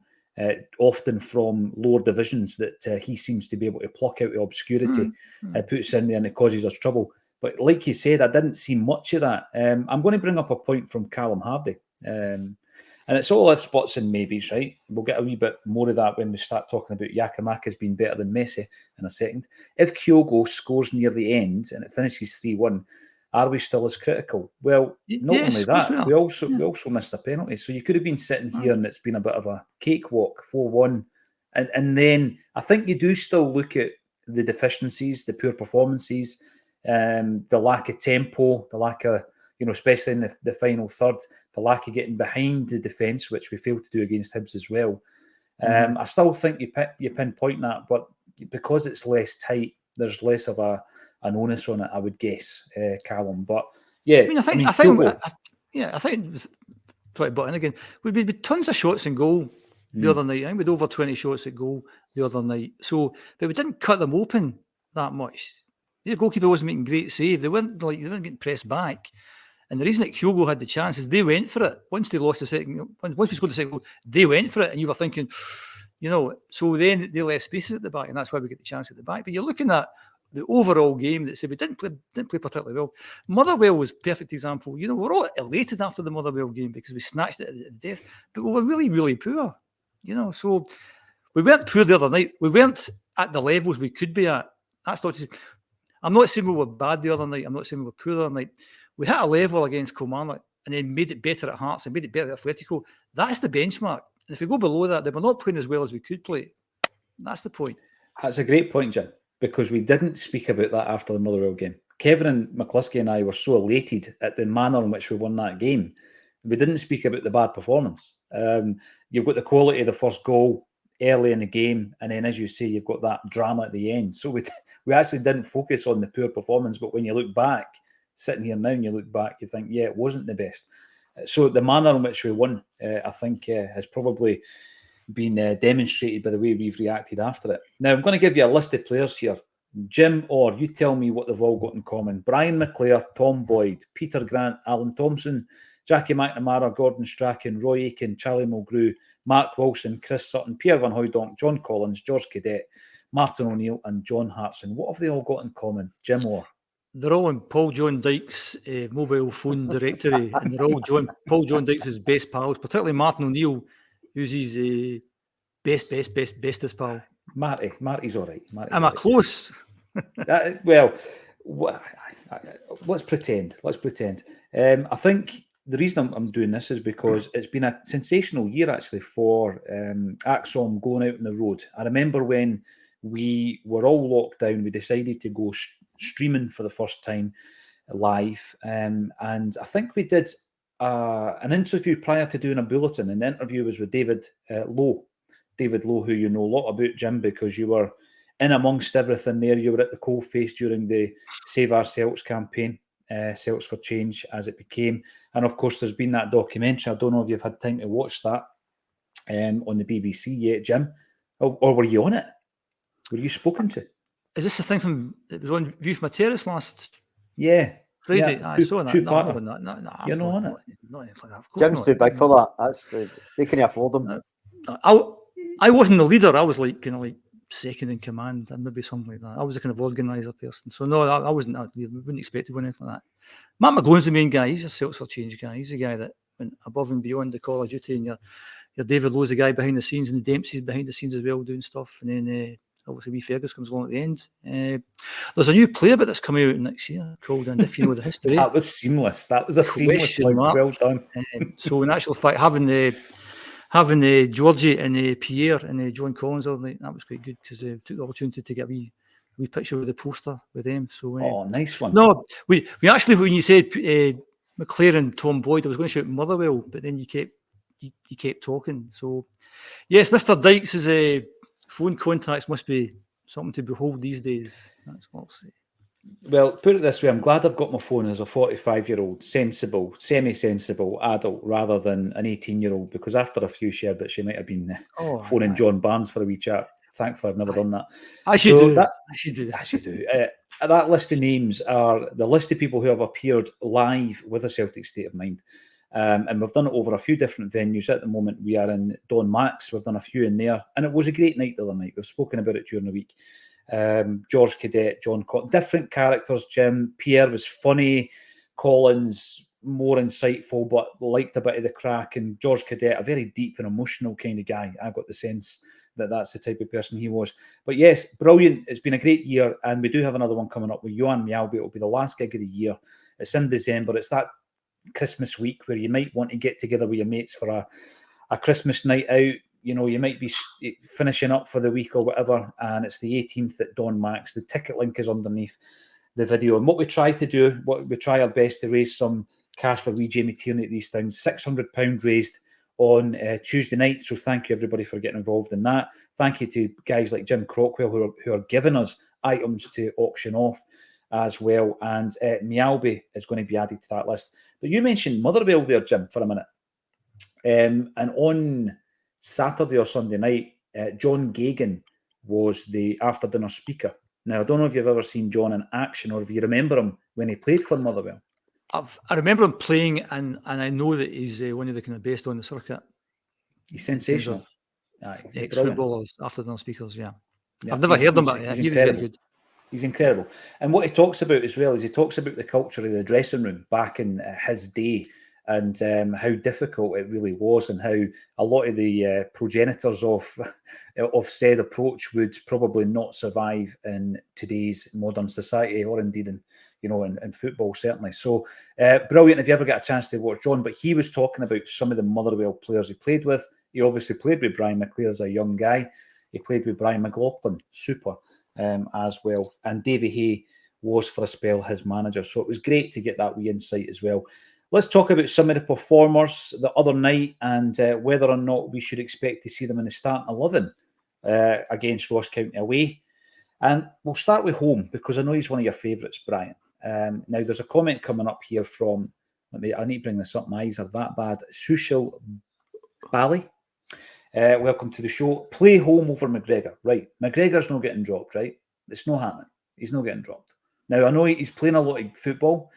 often from lower divisions that he seems to be able to pluck out of obscurity, puts in there, and it causes us trouble. But like you said, I didn't see much of that. I'm going to bring up a point from Callum Hardy. And it's all ifs, buts and maybes, right? We'll get a wee bit more of that when we start talking about Giakoumakis being better than Messi in a second. If Kyogo scores near the end and it finishes 3-1, are we still as critical? Well, not only that, we also missed a penalty. So you could have been sitting here and it's been a bit of a cakewalk, 4-1. And then I think you do still look at the deficiencies, the poor performances, the lack of tempo, the lack of, especially in the final third, the lack of getting behind the defence, which we failed to do against Hibs as well. I still think you pinpoint that, but because it's less tight, there's less of an onus on it, I would guess, Callum. But yeah, I think but and again, we had tons of shots in goal the other night. I think we had over 20 shots at goal the other night. So, but we didn't cut them open that much. The goalkeeper wasn't making great save. They weren't getting pressed back. And the reason that Kyogo had the chance is they went for it. Once they lost the second, once we scored the second goal, they went for it, and you were thinking, so then they left spaces at the back, and that's why we get the chance at the back. But you're looking at the overall game that said we didn't play particularly well. Motherwell was a perfect example. We're all elated after the Motherwell game because we snatched it at the death, but we were really, really poor. So we weren't poor the other night. We weren't at the levels we could be at. That's not to say. I'm not saying we were bad the other night. I'm not saying we were poor the other night. We hit a level against Kilmarnock and then made it better at Hearts and made it better at Atletico. That's the benchmark. And if we go below that, then we're not playing as well as we could play. That's the point. That's a great point, Jim, because we didn't speak about that after the Motherwell game. Kevin and McCluskey and I were so elated at the manner in which we won that game. We didn't speak about the bad performance. You've got the quality of the first goal early in the game, and then, as you say, you've got that drama at the end. So we actually didn't focus on the poor performance, but when you look back, sitting here now and you look back, you think, yeah, it wasn't the best. So the manner in which we won, I think, has probably been demonstrated by the way we've reacted after it. Now, I'm going to give you a list of players here. Jim, or you tell me what they've all got in common. Brian McClare, Tom Boyd, Peter Grant, Alan Thompson, Jackie McNamara, Gordon Strachan, Roy Aiken, Charlie Mulgrew, Mark Wilson, Chris Sutton, Pierre Van Hooijdonk, John Collins, George Cadet, Martin O'Neill and John Hartson. What have they all got in common, Jim Orr? They're all in Paul John Dyke's mobile phone directory, and they're all Paul John Dyke's best pals, particularly Martin O'Neill, who's his bestest pal. Marty's all right. Am I close? Well, let's pretend. I think the reason I'm doing this is because it's been a sensational year, actually, for Acsom going out on the road. I remember when we were all locked down, we decided to go streaming for the first time live. And I think we did an interview prior to doing a bulletin, and the interview was with David Lowe. David Lowe, who you know a lot about, Jim, because you were in amongst everything there. You were at the coalface during the Save Our Celts campaign, Celts for Change, as it became. And of course, there's been that documentary. I don't know if you've had time to watch that on the BBC yet, Jim, or were you on it? Were you spoken to? Is this the thing from it was on View from a Terrace last? Yeah, Friday. Yeah, I saw that. You're No, not on it. Not anything. Of course Jim's not. too big for that. They can afford them. I wasn't the leader. I was like kind of like second in command, and maybe something like that. I was a kind of organizer person. So no, I wasn't. You wouldn't expect to win anything like that. Matt McGlone's the main guy. He's a Celts for Change guy. He's the guy that went above and beyond the call of duty, and your David Lowe's the guy behind the scenes, and the Dempsey's behind the scenes as well doing stuff, and then obviously wee Fergus comes along at the end. There's a new playbook that's coming out next year called, and if you know the history, That was seamless. That was a seamless Question link. mark. Well done. So in actual fact, having Georgie and Pierre and John Collins all night, that was quite good because took the opportunity to get a wee picture with the poster with them. So Oh, nice one. no, we actually, when you said McLaren, Tom Boyd, I was going to shout Motherwell, but then you kept talking. So yes, Mr. Dykes' phone contacts must be something to behold these days. That's what I'll say. Well, put it this way, I'm glad I've got my phone as a 45-year-old, sensible, semi-sensible adult rather than an 18-year-old, because after a few sherbets, she might have been phoning John Barnes for a wee chat. Thankfully, I've never done that. As you do. That list of names are the list of people who have appeared live with a Celtic State of Mind. And we've done it over a few different venues. At the moment, we are in Don Max. We've done a few in there. And it was a great night the other night. We've spoken about it during the week. George Cadet, John Collins, different characters, Jim. Pierre was funny. Collins, more insightful, but liked a bit of the crack. And George Cadet, a very deep and emotional kind of guy. I got the sense that that's the type of person he was. But yes, brilliant. It's been a great year. And we do have another one coming up with Johan Mjällby. It'll be the last gig of the year. It's in December. It's that Christmas week where you might want to get together with your mates for a Christmas night out. You know, you might be finishing up for the week or whatever, and it's the 18th at Don Max. The ticket link is underneath the video. And what we try our best to raise some cash for wee Jamie Tierney at these things. £600 raised on Tuesday night. So thank you everybody for getting involved in that. Thank you to guys like Jim Crockwell who are giving us items to auction off as well. And Mjällby is going to be added to that list. But you mentioned Motherwell there, Jim, for a minute. And on Saturday or Sunday night, John Gagan was the after-dinner speaker. Now, I don't know if you've ever seen John in action or if you remember him when he played for Motherwell. I remember him playing, and I know that he's one of the kind of best on the circuit. He's sensational. Ex-footballers, after-dinner speakers, yeah. I've never heard him, but he's very good. He's incredible. And what he talks about as well is he talks about the culture of the dressing room back in his day, and how difficult it really was, and how a lot of the progenitors of said approach would probably not survive in today's modern society, or indeed in football certainly. So brilliant if you ever get a chance to watch John. But he was talking about some of the Motherwell players he played with. He obviously played with Brian McClare as a young guy. He played with Brian McLaughlin, super, as well. And Davy Hay was for a spell his manager. So it was great to get that wee insight as well. Let's talk about some of the performers the other night and whether or not we should expect to see them in the starting 11 against Ross County away. And we'll start with home because I know he's one of your favourites, Brian. Now, there's a comment coming up here from, I need to bring this up, my eyes are that bad. Sushil Bali. Welcome to the show. Play home over McGregor. Right, McGregor's not getting dropped, right? It's not happening. He's not getting dropped. Now, I know he's playing a lot of football.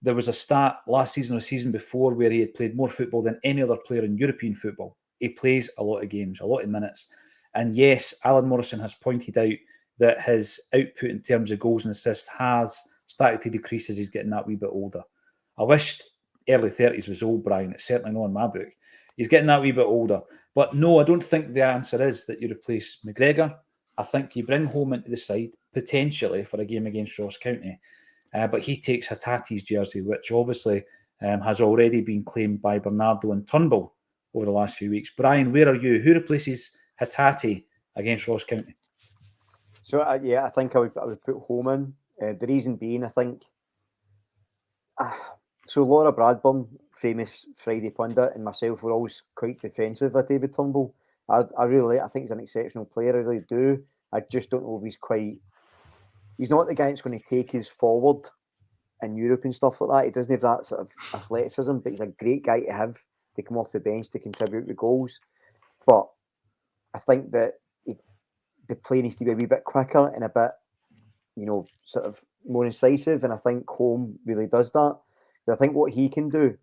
There was a stat last season or the season before where he had played more football than any other player in European football. He plays a lot of games, a lot of minutes. And yes, Alan Morrison has pointed out that his output in terms of goals and assists has started to decrease as he's getting that wee bit older. I wish early 30s was old, Brian. It's certainly not in my book. He's getting that wee bit older. But no, I don't think the answer is that you replace McGregor. I think you bring home into the side, potentially, for a game against Ross County. But he takes Hatate's jersey, which obviously has already been claimed by Bernardo and Turnbull over the last few weeks. Brian, where are you? Who replaces Hatate against Ross County? So, I think I would put home in. The reason being, I think... So Laura Bradburn, famous Friday pundit, and myself were always quite defensive of David Turnbull. I think he's an exceptional player, I really do. I just don't know if he's not the guy that's going to take us forward in Europe and stuff like that. He doesn't have that sort of athleticism, but he's a great guy to have to come off the bench to contribute with goals. But I think that the play needs to be a wee bit quicker and a bit, sort of more incisive. And I think Home really does that. I think what he can do.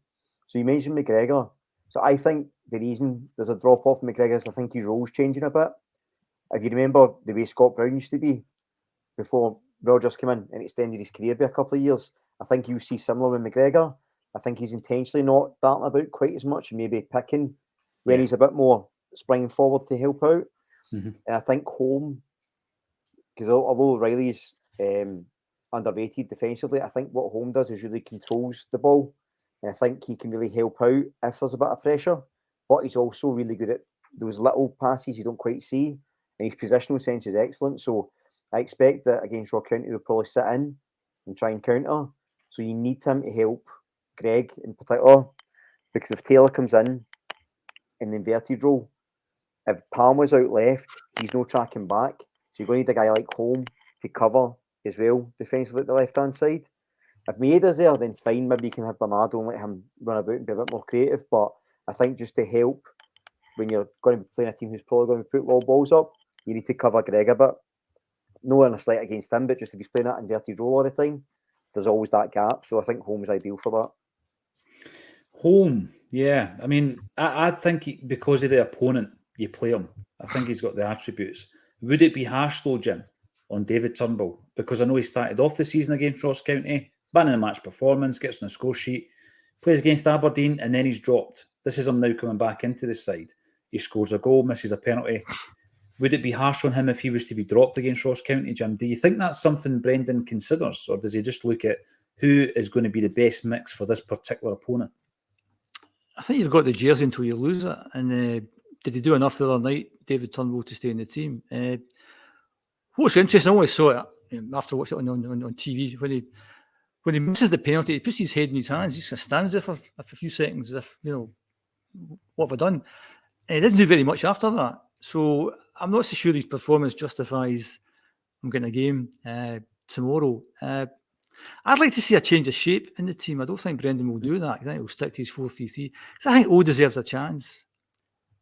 So you mentioned McGregor. So I think the reason there's a drop off in McGregor is I think his role's changing a bit. If you remember the way Scott Brown used to be before Rodgers came in and extended his career by a couple of years, I think you see similar with McGregor. I think he's intentionally not darting about quite as much and maybe picking when he's a bit more springing forward to help out. Mm-hmm. And I think Home, because although Riley's underrated defensively, I think what Home does is really controls the ball. And I think he can really help out if there's a bit of pressure. But he's also really good at those little passes you don't quite see. And his positional sense is excellent. So I expect that against Ross County, they'll probably sit in and try and counter. So you need him to help Greg in particular. Because if Taylor comes in the inverted role, if Palmer's out left, he's no tracking back. So you're going to need a guy like Home to cover as well, defensively at the left-hand side. If Maeda's there, then fine. Maybe you can have Bernardo and let him run about and be a bit more creative. But I think just to help when you're going to be playing a team who's probably going to put low balls up, you need to cover Greg a bit. No in a slight against him, but just if he's playing that inverted role all the time, there's always that gap. So I think Home's ideal for that. Home, yeah. I mean, I think because of the opponent you play him, I think he's got the attributes. Would it be harsh though, Jim, on David Turnbull? Because I know he started off the season against Ross County, banning a match performance, gets on the score sheet, plays against Aberdeen, and then he's dropped. This is him now coming back into the side. He scores a goal, misses a penalty. Would it be harsh on him if he was to be dropped against Ross County, Jim? Do you think that's something Brendan considers, or does he just look at who is going to be the best mix for this particular opponent? I think you've got the jersey until you lose it. And did he do enough the other night, David Turnbull, to stay in the team? What's interesting, I only saw it after watching it on TV. When he misses the penalty, he puts his head in his hands. He just stands there for a few seconds, as if, what have I done? And he didn't do very much after that. So I'm not so sure his performance justifies him getting a game tomorrow. I'd like to see a change of shape in the team. I don't think Brendan will do that. I think he'll stick to his 4-3-3. Because I think O deserves a chance.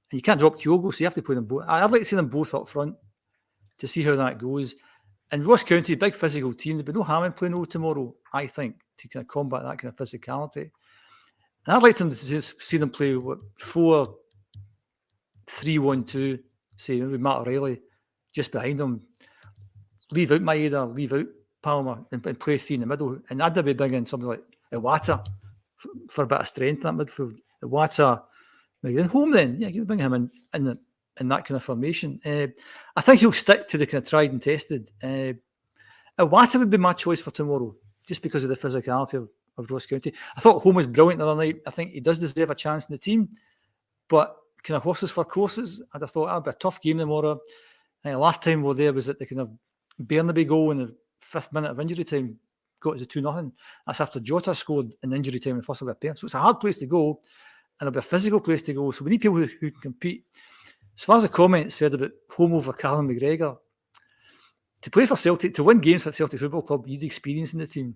And you can't drop Kyogo, so you have to play them both. I'd like to see them both up front to see how that goes. And Ross County, big physical team, there'd be no harm in playing O tomorrow, I think, to kind of combat that kind of physicality. And I'd like them to see them play 4-3-1-2, say maybe Matt O'Reilly just behind them. Leave out Maeda, leave out Palmer and play three in the middle. And I'd maybe bring in something like Iwata for a bit of strength in that midfield. Iwata, maybe then Home then. Yeah, you bring him in that kind of formation. I think he'll stick to the kind of tried and tested. Iwata would be my choice for tomorrow, just because of the physicality of Ross County. I thought Home was brilliant the other night. I think he does deserve a chance in the team. But kind of horses for courses, I'd have thought that'd be a tough game tomorrow. The last time we were there was at the kind of Burnaby goal in the 5th minute of injury time, got us a 2-0. That's after Jota scored in injury time in the first of a pair. So it's a hard place to go, and it'll be a physical place to go. So we need people who can compete. As far as the comments said about Home over Callum McGregor, to play for Celtic, to win games for Celtic Football Club, you need experience in the team.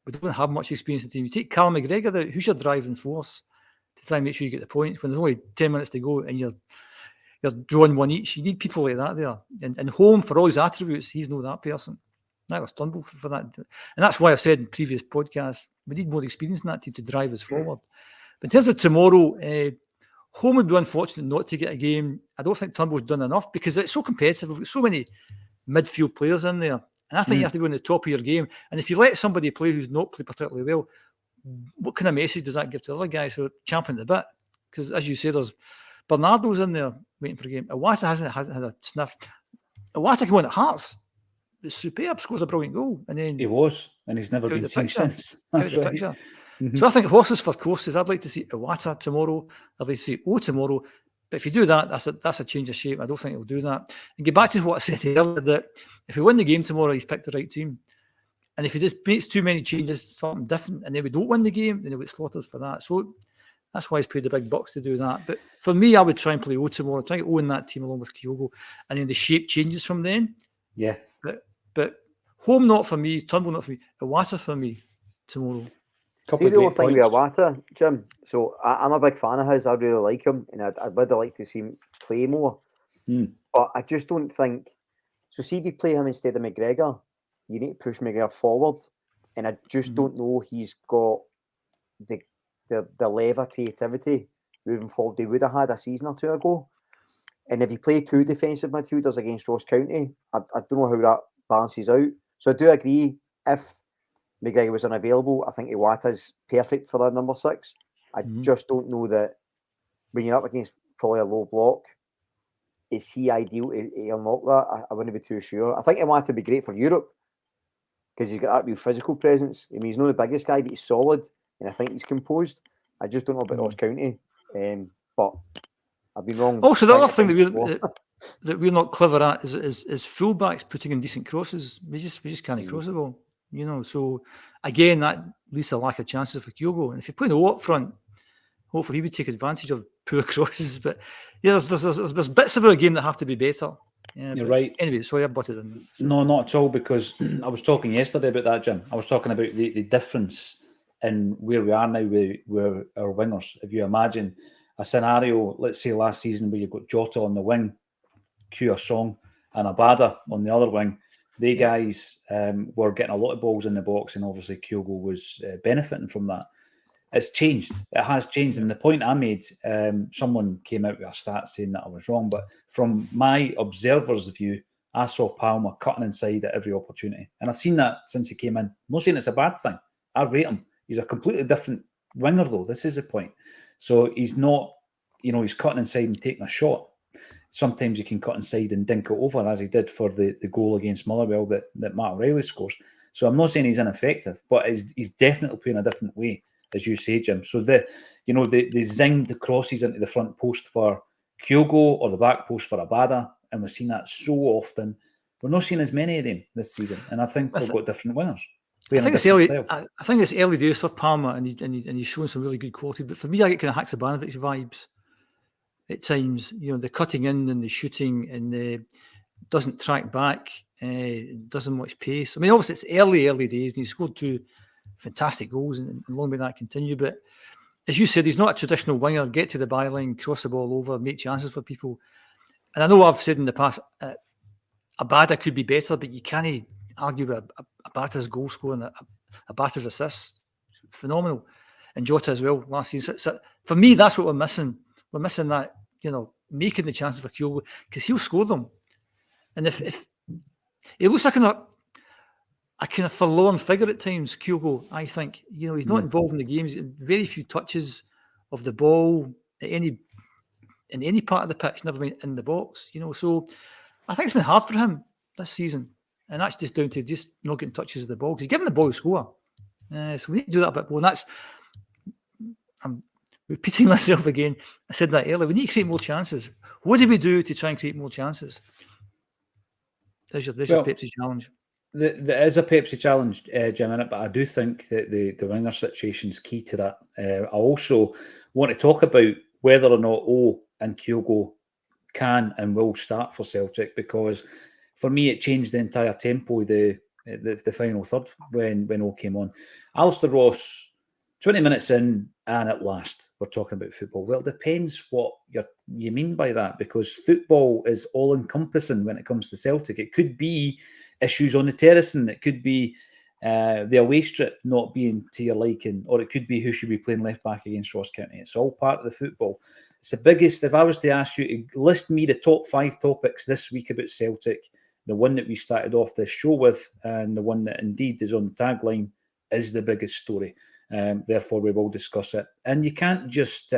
We don't have much experience in the team. You take Callum McGregor out, who's your driving force to try and make sure you get the points when there's only 10 minutes to go and you're drawing one each? You need people like that there. And Home, for all his attributes, he's not that person. Neither Turnbull for that. And that's why I've said in previous podcasts, we need more experience in that team to drive us forward. But in terms of tomorrow, Home would be unfortunate not to get a game. I don't think Turnbull's done enough because it's so competitive. We've got so many midfield players in there. And I think you have to be on the top of your game. And if you let somebody play who's not played particularly well, what kind of message does that give to the other guys who are champing the bit? Because as you say, there's Bernardo's in there waiting for a game. Iwata hasn't had a sniff. Iwata came on at Hearts. It's superb, scores a brilliant goal. And then he was, and he's never been seen since. That's right. Mm-hmm. So I think horses for courses. I'd like to see Iwata tomorrow. I'd like to see O tomorrow. But if you do that, that's a change of shape. I don't think he'll do that. And get back to what I said earlier, that if we win the game tomorrow, he's picked the right team. And if he just makes too many changes, something different, and then we don't win the game, then he'll get slaughtered for that. So that's why he's paid the big bucks to do that. But for me, I would try and play O tomorrow, try to own that team along with Kyogo. And then the shape changes from then. Yeah. But Home not for me, Turnbull not for me, Iwata for me tomorrow. See the only thing with Iwata, Jim, so I'm a big fan of his. I really like him, and I'd really like to see him play more. But I just don't think... So see if you play him instead of McGregor, you need to push McGregor forward. And I just don't know he's got the level of creativity moving forward he would have had a season or two ago. And if you play two defensive midfielders against Ross County, I don't know how that balances out. So I do agree, if McGregor was unavailable. I think Iwata's perfect for that number 6. I just don't know that when you're up against probably a low block, is he ideal to unlock that? I wouldn't be too sure. I think Iwata would be great for Europe because he's got that real physical presence. I mean, he's not the biggest guy, but he's solid, and I think he's composed. I just don't know about Ross County, but I've been wrong. Also, the other thing that we're not clever at is fullbacks putting in decent crosses. We just can't cross the ball, you know. So again, that leads to a lack of chances for Kyogo. And if you play the up front, hopefully he would take advantage of poor crosses. But yeah, there's bits of our game that have to be better. Yeah, you're right. Anyway, sorry I butted in. No, not at all, because I was talking yesterday about that, Jim. I was talking about the difference in where we are now with our wingers. If you imagine a scenario, let's say last season, where you've got Jota on the wing, Kua Song, and Abada on the other wing, they guys were getting a lot of balls in the box, and obviously Kyogo was benefiting from that. It's changed. It has changed. And the point I made, someone came out with a stat saying that I was wrong, but from my observer's view, I saw Palmer cutting inside at every opportunity. And I've seen that since he came in. I'm not saying it's a bad thing. I rate him. He's a completely different winger, though. This is the point. So he's not, he's cutting inside and taking a shot. Sometimes he can cut inside and dink it over, as he did for the goal against Motherwell that Matt O'Reilly scores. So I'm not saying he's ineffective, but he's definitely playing a different way, as you say, Jim. So the zinged crosses into the front post for Kyogo or the back post for Abada, and we've seen that so often. We're not seeing as many of them this season, and I think we've got different wingers. I think it's early days for Palmer, and he's showing some really good quality. But for me, I get kind of Haksabanovic vibes at times. The cutting in and the shooting, and doesn't track back, doesn't much pace. I mean, obviously it's early days, and he scored 2 fantastic goals, and long may that continue. But as you said, he's not a traditional winger. Get to the byline, cross the ball over, make chances for people. And I know I've said in the past, Abada could be better, but you can't argue with Abada's goal scoring, Abada's assists, phenomenal, and Jota as well last season. So for me, that's what we're missing. We're missing that, making the chances for Kyogo, because he'll score them. And if he looks like a kind of forlorn figure at times, Kyogo, I think. He's not involved in the games. Very few touches of the ball in any part of the pitch, never mind in the box. So I think it's been hard for him this season, and that's just down to just not getting touches of the ball, because he's given the ball to score. So we need to do that a bit more. And I'm repeating myself again. I said that earlier. We need to create more chances. What do we do to try and create more chances? There's your Pepsi challenge. There is a Pepsi challenge, Jim, in it, but I do think that the winger situation is key to that. I also want to talk about whether or not O and Kyogo can and will start for Celtic, because for me it changed the entire tempo of the final third when O came on. Alistair Ross, 20 minutes in, and at last we're talking about football. Well, it depends what you mean by that, because football is all-encompassing when it comes to Celtic. It could be issues on the terracing, it could be the away strip not being to your liking, or it could be who should be playing left back against Ross County. It's all part of the football. It's the biggest. If I was to ask you to list me the top 5 topics this week about Celtic, the one that we started off this show with, and the one that indeed is on the tagline, is the biggest story. Therefore, we will discuss it. And you can't just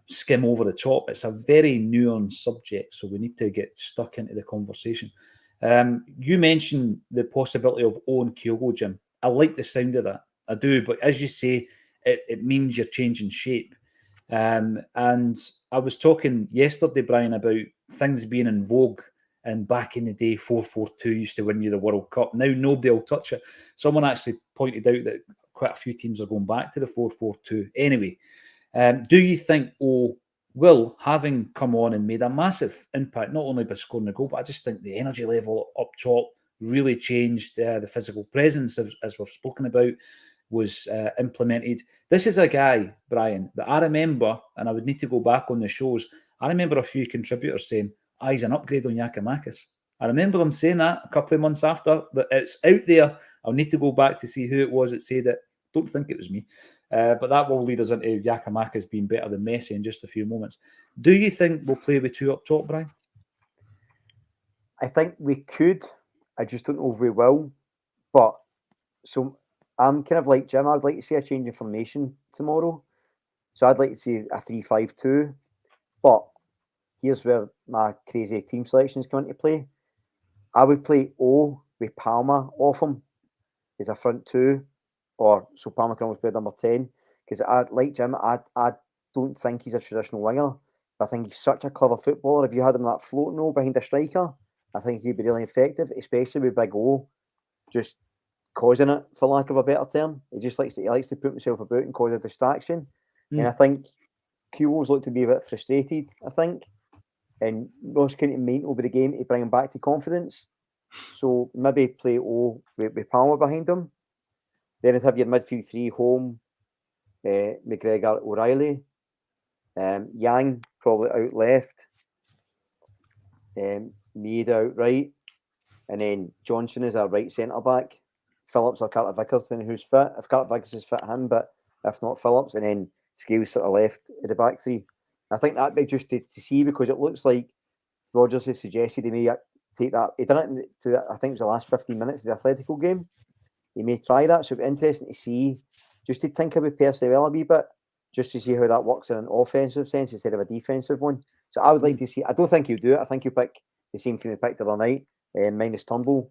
skim over the top. It's a very nuanced subject, so we need to get stuck into the conversation. You mentioned the possibility of Owen Kyogo, Jim. I like the sound of that. I do. But as you say, it means you're changing shape. And I was talking yesterday, Brian, about things being in vogue. And back in the day, 4-4-2 used to win you the World Cup. Now nobody will touch it. Someone actually pointed out that quite a few teams are going back to the 4-4-2. Anyway, do you think Will, having come on and made a massive impact, not only by scoring a goal, but I just think the energy level up top really changed. The physical presence, as we've spoken about, was implemented. This is a guy, Brian, that I remember, and I would need to go back on the shows, I remember a few contributors saying, he's an upgrade on Giakoumakis. I remember them saying that a couple of months after, that it's out there. I'll need to go back to see who it was that said it. Don't think it was me. But that will lead us into Giakoumakis being better than Messi in just a few moments. Do you think we'll play with 2 up top, Brian? I think we could. I just don't know if we will. But so I'm kind of like Jim. I'd like to see a change in formation tomorrow. So I'd like to see a 3-5-2. But here's where my crazy team selections come into play. I would play O with Palmer off him as a front two, or so Palmer can almost play number 10. Because I like Jim, I don't think he's a traditional winger. I think he's such a clever footballer. If you had him that floating O behind a striker, I think he'd be really effective, especially with Big O just causing it, for lack of a better term. He likes to put himself about and cause a distraction. And I think Kubo's looked to be a bit frustrated, I think. And Ross County might over the game to bring him back to confidence. So maybe play O with Palmer behind him. Then it'd have your midfield three, Home, McGregor, O'Reilly. Yang probably out left. Mead out right. And then Johnson is our right centre back. Phillips or Carter Vickers, depending who's fit. If Carter Vickers is fit, him, but if not, Phillips. And then Scales sort of left at the back three. I think that'd be just to see, because it looks like Rodgers has suggested he may take that. He done it to, I think it was the last 15 minutes of the Atletico game. He may try that. So it'd be interesting to see, just to think about personnel a wee bit, just to see how that works in an offensive sense instead of a defensive one. So I would like to see, I don't think he'll do it. I think he'll pick the same team he picked the other night, minus Turnbull.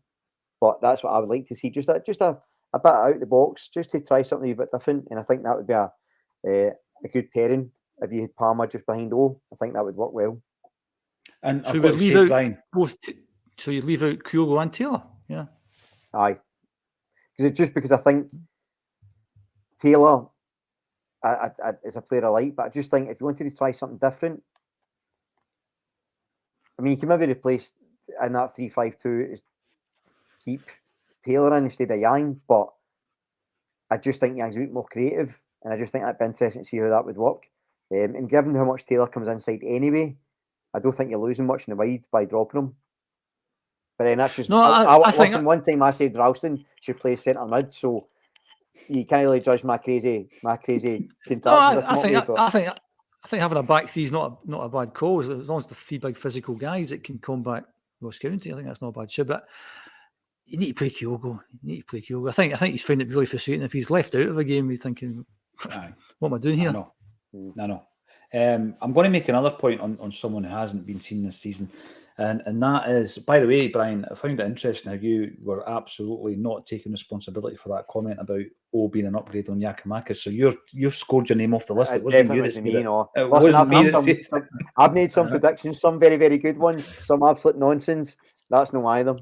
But that's what I would like to see. Just a bit out the box, just to try something a bit different. And I think that would be a good pairing. If you had Palmer just behind O, I think that would work well. And So I've got to say, Brian, so you leave out Kyogo and Taylor, yeah. Aye, because I think Taylor is a player I like, but I just think if you wanted to try something different, I mean, you can maybe replace in that 3-5-2 is keep Taylor in instead of Yang, but I just think Yang's a bit more creative, and I just think that'd be interesting to see how that would work. And given how much Taylor comes inside anyway, I don't think you're losing much in the wide by dropping him. But then that's just I think one time I said Ralston should play centre mid, so you can't really judge my crazy No, I think having a back three is not a bad call. As long as the three big physical guys that can combat Ross County, I think that's not a bad shit. But you need to play Kyogo. I think he's finding it really frustrating. If he's left out of a game, he's thinking, what am I doing here? No. I'm going to make another point on someone who hasn't been seen this season. And that is, by the way, Brian, I found it interesting how you were absolutely not taking responsibility for that comment about O being an upgrade on Yakimakis. So you've scored your name off the list. It wasn't you that said it. It wasn't me that said it. I've made some predictions, some very, very good ones, some absolute nonsense. That's no either.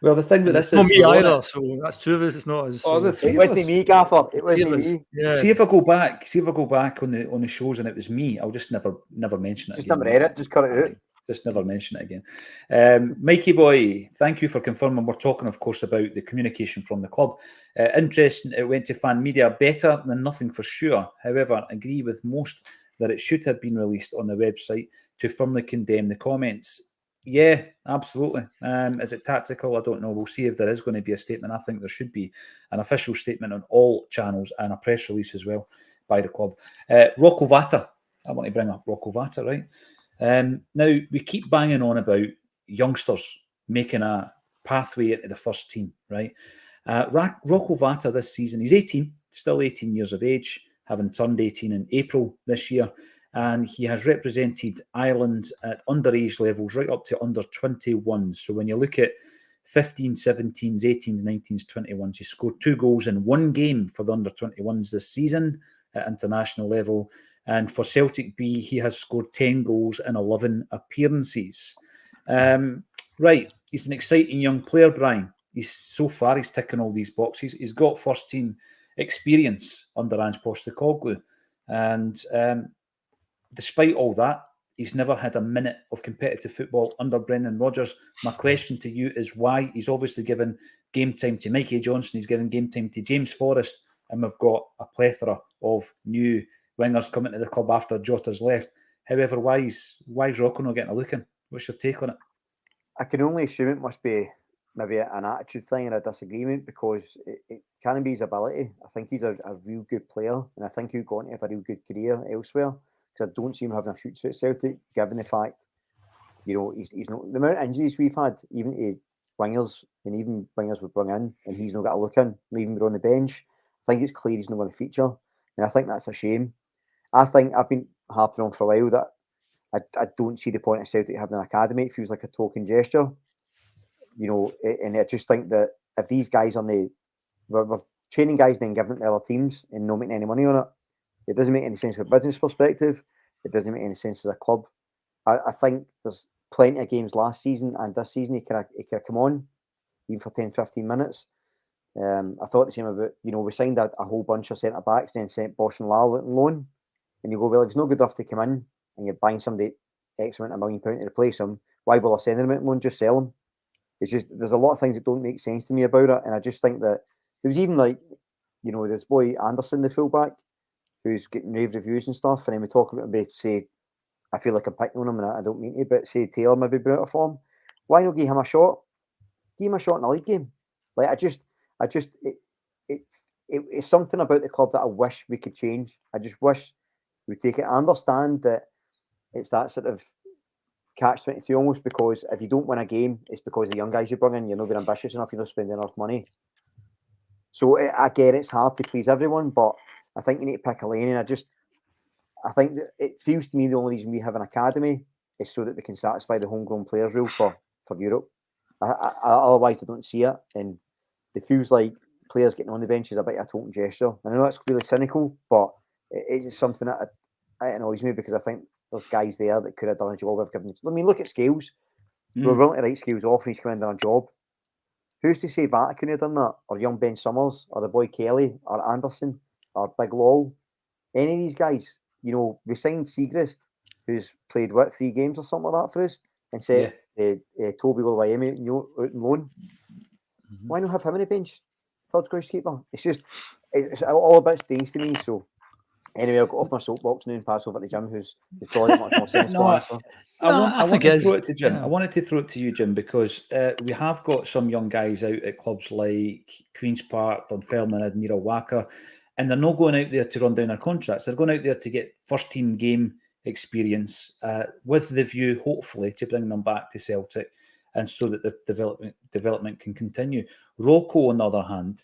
Well, the thing with this is not me either. So that's two of us. It's not us. So. It wasn't me, Gaffer. It wasn't me. Yeah. See if I go back on the shows and it was me, I'll just never mention it. Just never read it. Just cut it out. Just never mention it again. Mikey boy, thank you for confirming. We're talking, of course, about the communication from the club. Interesting, it went to fan media. Better than nothing for sure. However, agree with most that it should have been released on the website to firmly condemn the comments. Yeah, absolutely. Is it tactical? I don't know. We'll see if there is going to be a statement. I think there should be an official statement on all channels and a press release as well by the club. Rocco Vata. I want to bring up Rocco Vata, right? Now, we keep banging on about youngsters making a pathway into the first team, right? Rocco Vata this season, he's 18, still 18 years of age, having turned 18 in April this year, and he has represented Ireland at underage levels right up to under 21. So when you look at 15, 17s, 18s, 19s, 21s, he scored 2 goals in 1 game for the under 21s this season at international level. And for Celtic B, he has scored 10 goals in 11 appearances. Right, he's an exciting young player, Brian. He's ticking all these boxes. He's got first team experience under Ange Postecoglou. And despite all that, he's never had a minute of competitive football under Brendan Rodgers. My question to you is why? He's obviously given game time to Mikey Johnson. He's given game time to James Forrest. And we've got a plethora of new wingers coming to the club after Jota's left. However, why is Rocco not getting a look in? What's your take on it? I can only assume it must be maybe an attitude thing or a disagreement, because it can't be his ability. I think he's a real good player, and I think he'll go on to have a real good career elsewhere, because I don't see him having a future at Celtic, given the fact, he's not the amount of injuries we've had, even to wingers and even wingers would bring in, and he's not got a look in, leaving me on the bench. I think it's clear he's not going to feature, and I think that's a shame. I think I've been harping on for a while that I don't see the point of Celtic having an academy. It feels like a token gesture, and I just think that if these guys we're training guys and then giving it to other teams and not making any money on it, it doesn't make any sense from a business perspective. It doesn't make any sense as a club. I think there's plenty of games last season and this season he could have come on, even for 10, 15 minutes. I thought the same about, we signed a whole bunch of centre-backs and then sent Bosch and Lyle on loan. And you go, well, if it's not good enough to come in and you're buying somebody X amount of £1 million to replace him, why bother sending them out on loan? Just sell them. It's just, there's a lot of things that don't make sense to me about it. And I just think that there was even this boy Anderson, the fullback, who's getting rave reviews and stuff. And then we talk about him, say, I feel like I'm picking on him and I don't mean to, but say Taylor maybe be out of form. Why not give him a shot? Give him a shot in a league game. It's something about the club that I wish we could change. I just wish we take it. I understand that it's that sort of catch-22 almost, because if you don't win a game, it's because the young guys you bring in, you're not being ambitious enough, you're not spending enough money. So I get it's hard to please everyone, but I think you need to pick a lane, and I think that it feels to me the only reason we have an academy is so that we can satisfy the homegrown players rule for Europe. Otherwise, I don't see it, and it feels like players getting on the bench is a bit of a token gesture. I know that's really cynical, but it's something that annoys me, because I think there's guys there that could have done a job of giving. I mean, look at Scales. We're willing to write Scales off, and he's come in and done a job. Who's to say Vata couldn't have done that, or young Ben Summers, or the boy Kelly, or Anderson, or Big Lol? Any of these guys, we signed Segrist, who's played 3 games or something like that for us, and said Toby Williami out on loan. Mm-hmm. Why not have him on the bench? Third choice keeper. It's all a bit strange to me. So anyway, I'll go off my soapbox now and pass over to Jim, who's probably much more sensible answer. I want to throw it to Jim. Yeah. I wanted to throw it to you, Jim, because we have got some young guys out at clubs like Queen's Park, Dunfermline, Admira Wacker, and they're not going out there to run down their contracts. They're going out there to get first-team game experience with the view, hopefully, to bring them back to Celtic, and so that the development can continue. Rocco, on the other hand,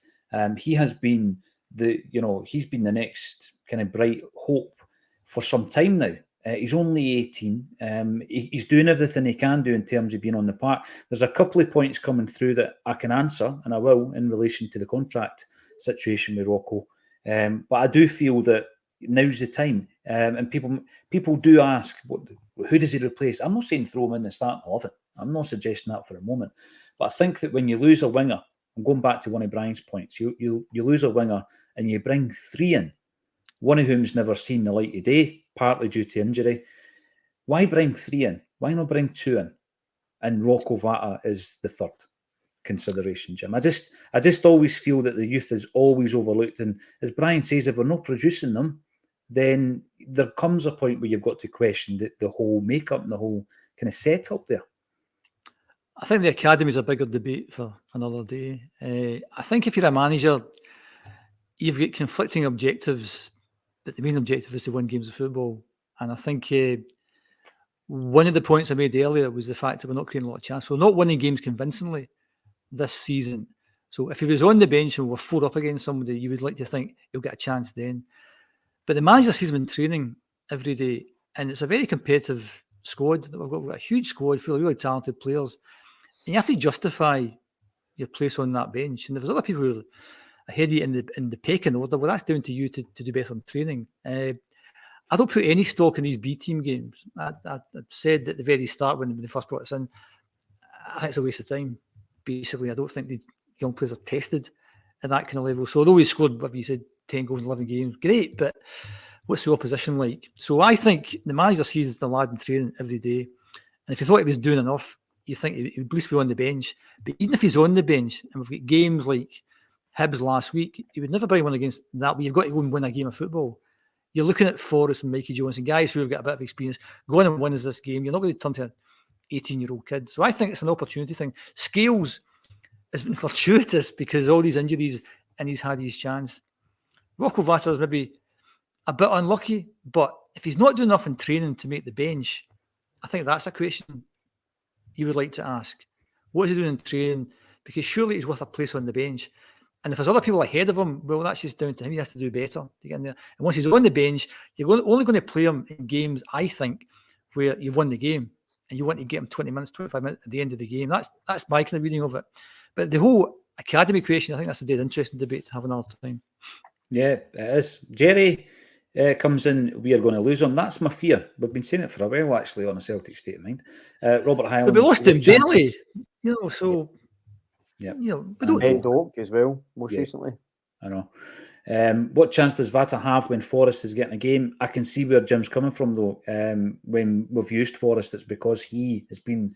he has been he's been the next kind of bright hope for some time now. He's only 18. He's doing everything he can do in terms of being on the park. There's a couple of points coming through that I can answer, and I will, in relation to the contract situation with Rocco. But I do feel that now's the time. And people do ask, who does he replace? I'm not saying throw him in the starting 11. I'm not suggesting that for a moment. But I think that when you lose a winger, I'm going back to one of Brian's points, you lose a winger and you bring 3 in, one of whom's never seen the light of day, partly due to injury. Why bring 3 in? Why not bring 2 in? And Rocco Vata is the third consideration, Jim. I just always feel that the youth is always overlooked. And as Brian says, if we're not producing them, then there comes a point where you've got to question the whole makeup and the whole kind of setup there. I think the academy is a bigger debate for another day. I think if you're a manager, you've got conflicting objectives, but the main objective is to win games of football. And I think one of the points I made earlier was the fact that we're not creating a lot of chances. We're not winning games convincingly this season. So if he was on the bench and we're 4 up against somebody, you would like to think he'll get a chance then. But the manager sees him in training every day, and it's a very competitive squad. We've got a huge squad full of really talented players. And you have to justify your place on that bench. And if there's other people who are ahead of you in the pecking order, well, that's down to you to do better in training. I don't put any stock in these B team games. I said at the very start when they first brought us in, I think it's a waste of time. Basically, I don't think the young players are tested at that kind of level. So although we scored, whatever you said, 10 goals in 11 games, great, but what's the opposition like? So I think the manager sees the lad in training every day. And if he thought he was doing enough, you think he would at least be on the bench. But even if he's on the bench, and we've got games like Hibs last week, he would never bring one against that, but you've got to go and win a game of football. You're looking at Forrest and Mikey Jones and guys who have got a bit of experience. Go on and win us this game. You're not going to turn to an 18-year-old kid. So I think it's an opportunity thing. Scales has been fortuitous because all these injuries and he's had his chance. Rocco Vata is maybe a bit unlucky, but if he's not doing enough in training to make the bench, I think that's a question you would like to ask. What is he doing in training because surely he's worth a place on the bench. And if there's other people ahead of him, well, that's just down to him. He has to do better to get in there. And once he's on the bench, you're only going to play him in games, I think, where you've won the game and you want to get him 20 minutes, 25 minutes at the end of the game. That's my kind of reading of it. But the whole academy question, I think that's a dead interesting debate to have another time. Yeah, it is. Jerry comes in, we are going to lose him. That's my fear. We've been saying it for a while, actually, on a Celtic State of Mind. Robert Highland. But we lost him barely, so... Yeah, we don't Ben Doak as well, most Yeah. recently. I know. What chance does Vata have when Forrest is getting a game? I can see where Jim's coming from, though. When we've used Forrest, it's because he has been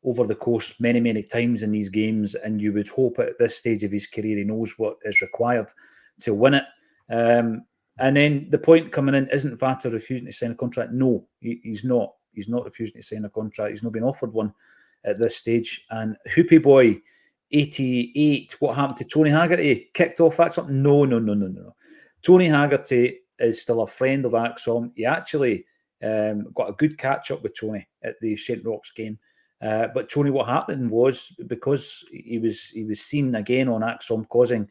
over the course many, many times in these games, and you would hope at this stage of his career he knows what is required to win it. And then the point coming in, isn't Vata refusing to sign a contract? No, he's not. He's not refusing to sign a contract. He's not been offered one at this stage. And Hoopy Boy 88, what happened to Tony Haggerty? Kicked off Acsom? No. Tony Haggerty is still a friend of Acsom. He actually got a good catch up with Tony at the St. Rock's game. But Tony, what happened was, because he was seen again on Acsom causing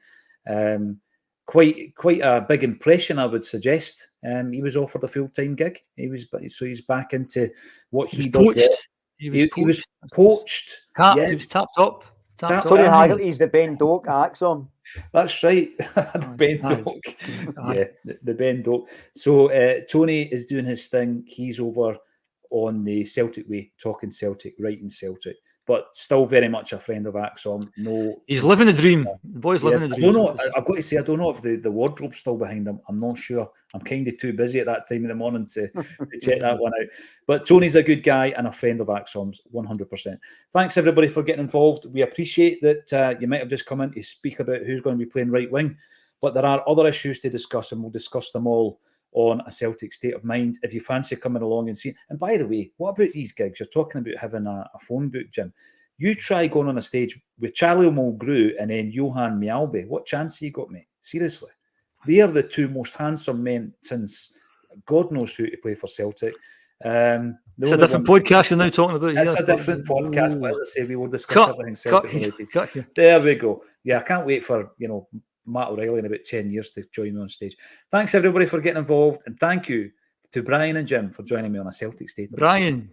quite a big impression, I would suggest. He was offered a full-time gig. He's back into what he does. He was poached. Yeah. He was tapped up. Tony Haggerty's the Ben Doak Acsom. That's right. The Ben Doak. Yeah, the Ben Doak. So Tony is doing his thing. He's over on the Celtic way, talking Celtic, writing Celtic, but still very much a friend of Acsom. No, he's living the dream. The boy's living the dream. I don't know. I've got to say, I don't know if the wardrobe's still behind him. I'm not sure. I'm kind of too busy at that time in the morning to check that one out. But Tony's a good guy and a friend of Acsom's, 100%. Thanks, everybody, for getting involved. We appreciate that you might have just come in to speak about who's going to be playing right wing, but there are other issues to discuss, and we'll discuss them all on a Celtic State of Mind. If you fancy coming along and seeing, and by the way, what about these gigs? You're talking about having a phone book, Jim. You try going on a stage with Charlie Mulgrew and then Johan Mialbe. What chance have you got, mate? Seriously. They are the two most handsome men since God knows who to play for Celtic. It's a different podcast you're now talking about. It's a different podcast, but as I say, we will discuss everything Celtic related. There we go. Yeah, I can't wait for, Matt O'Reilly in about 10 years to join me on stage. Thanks, everybody, for getting involved, and thank you to Brian and Jim for joining me on a Celtic State. Brian,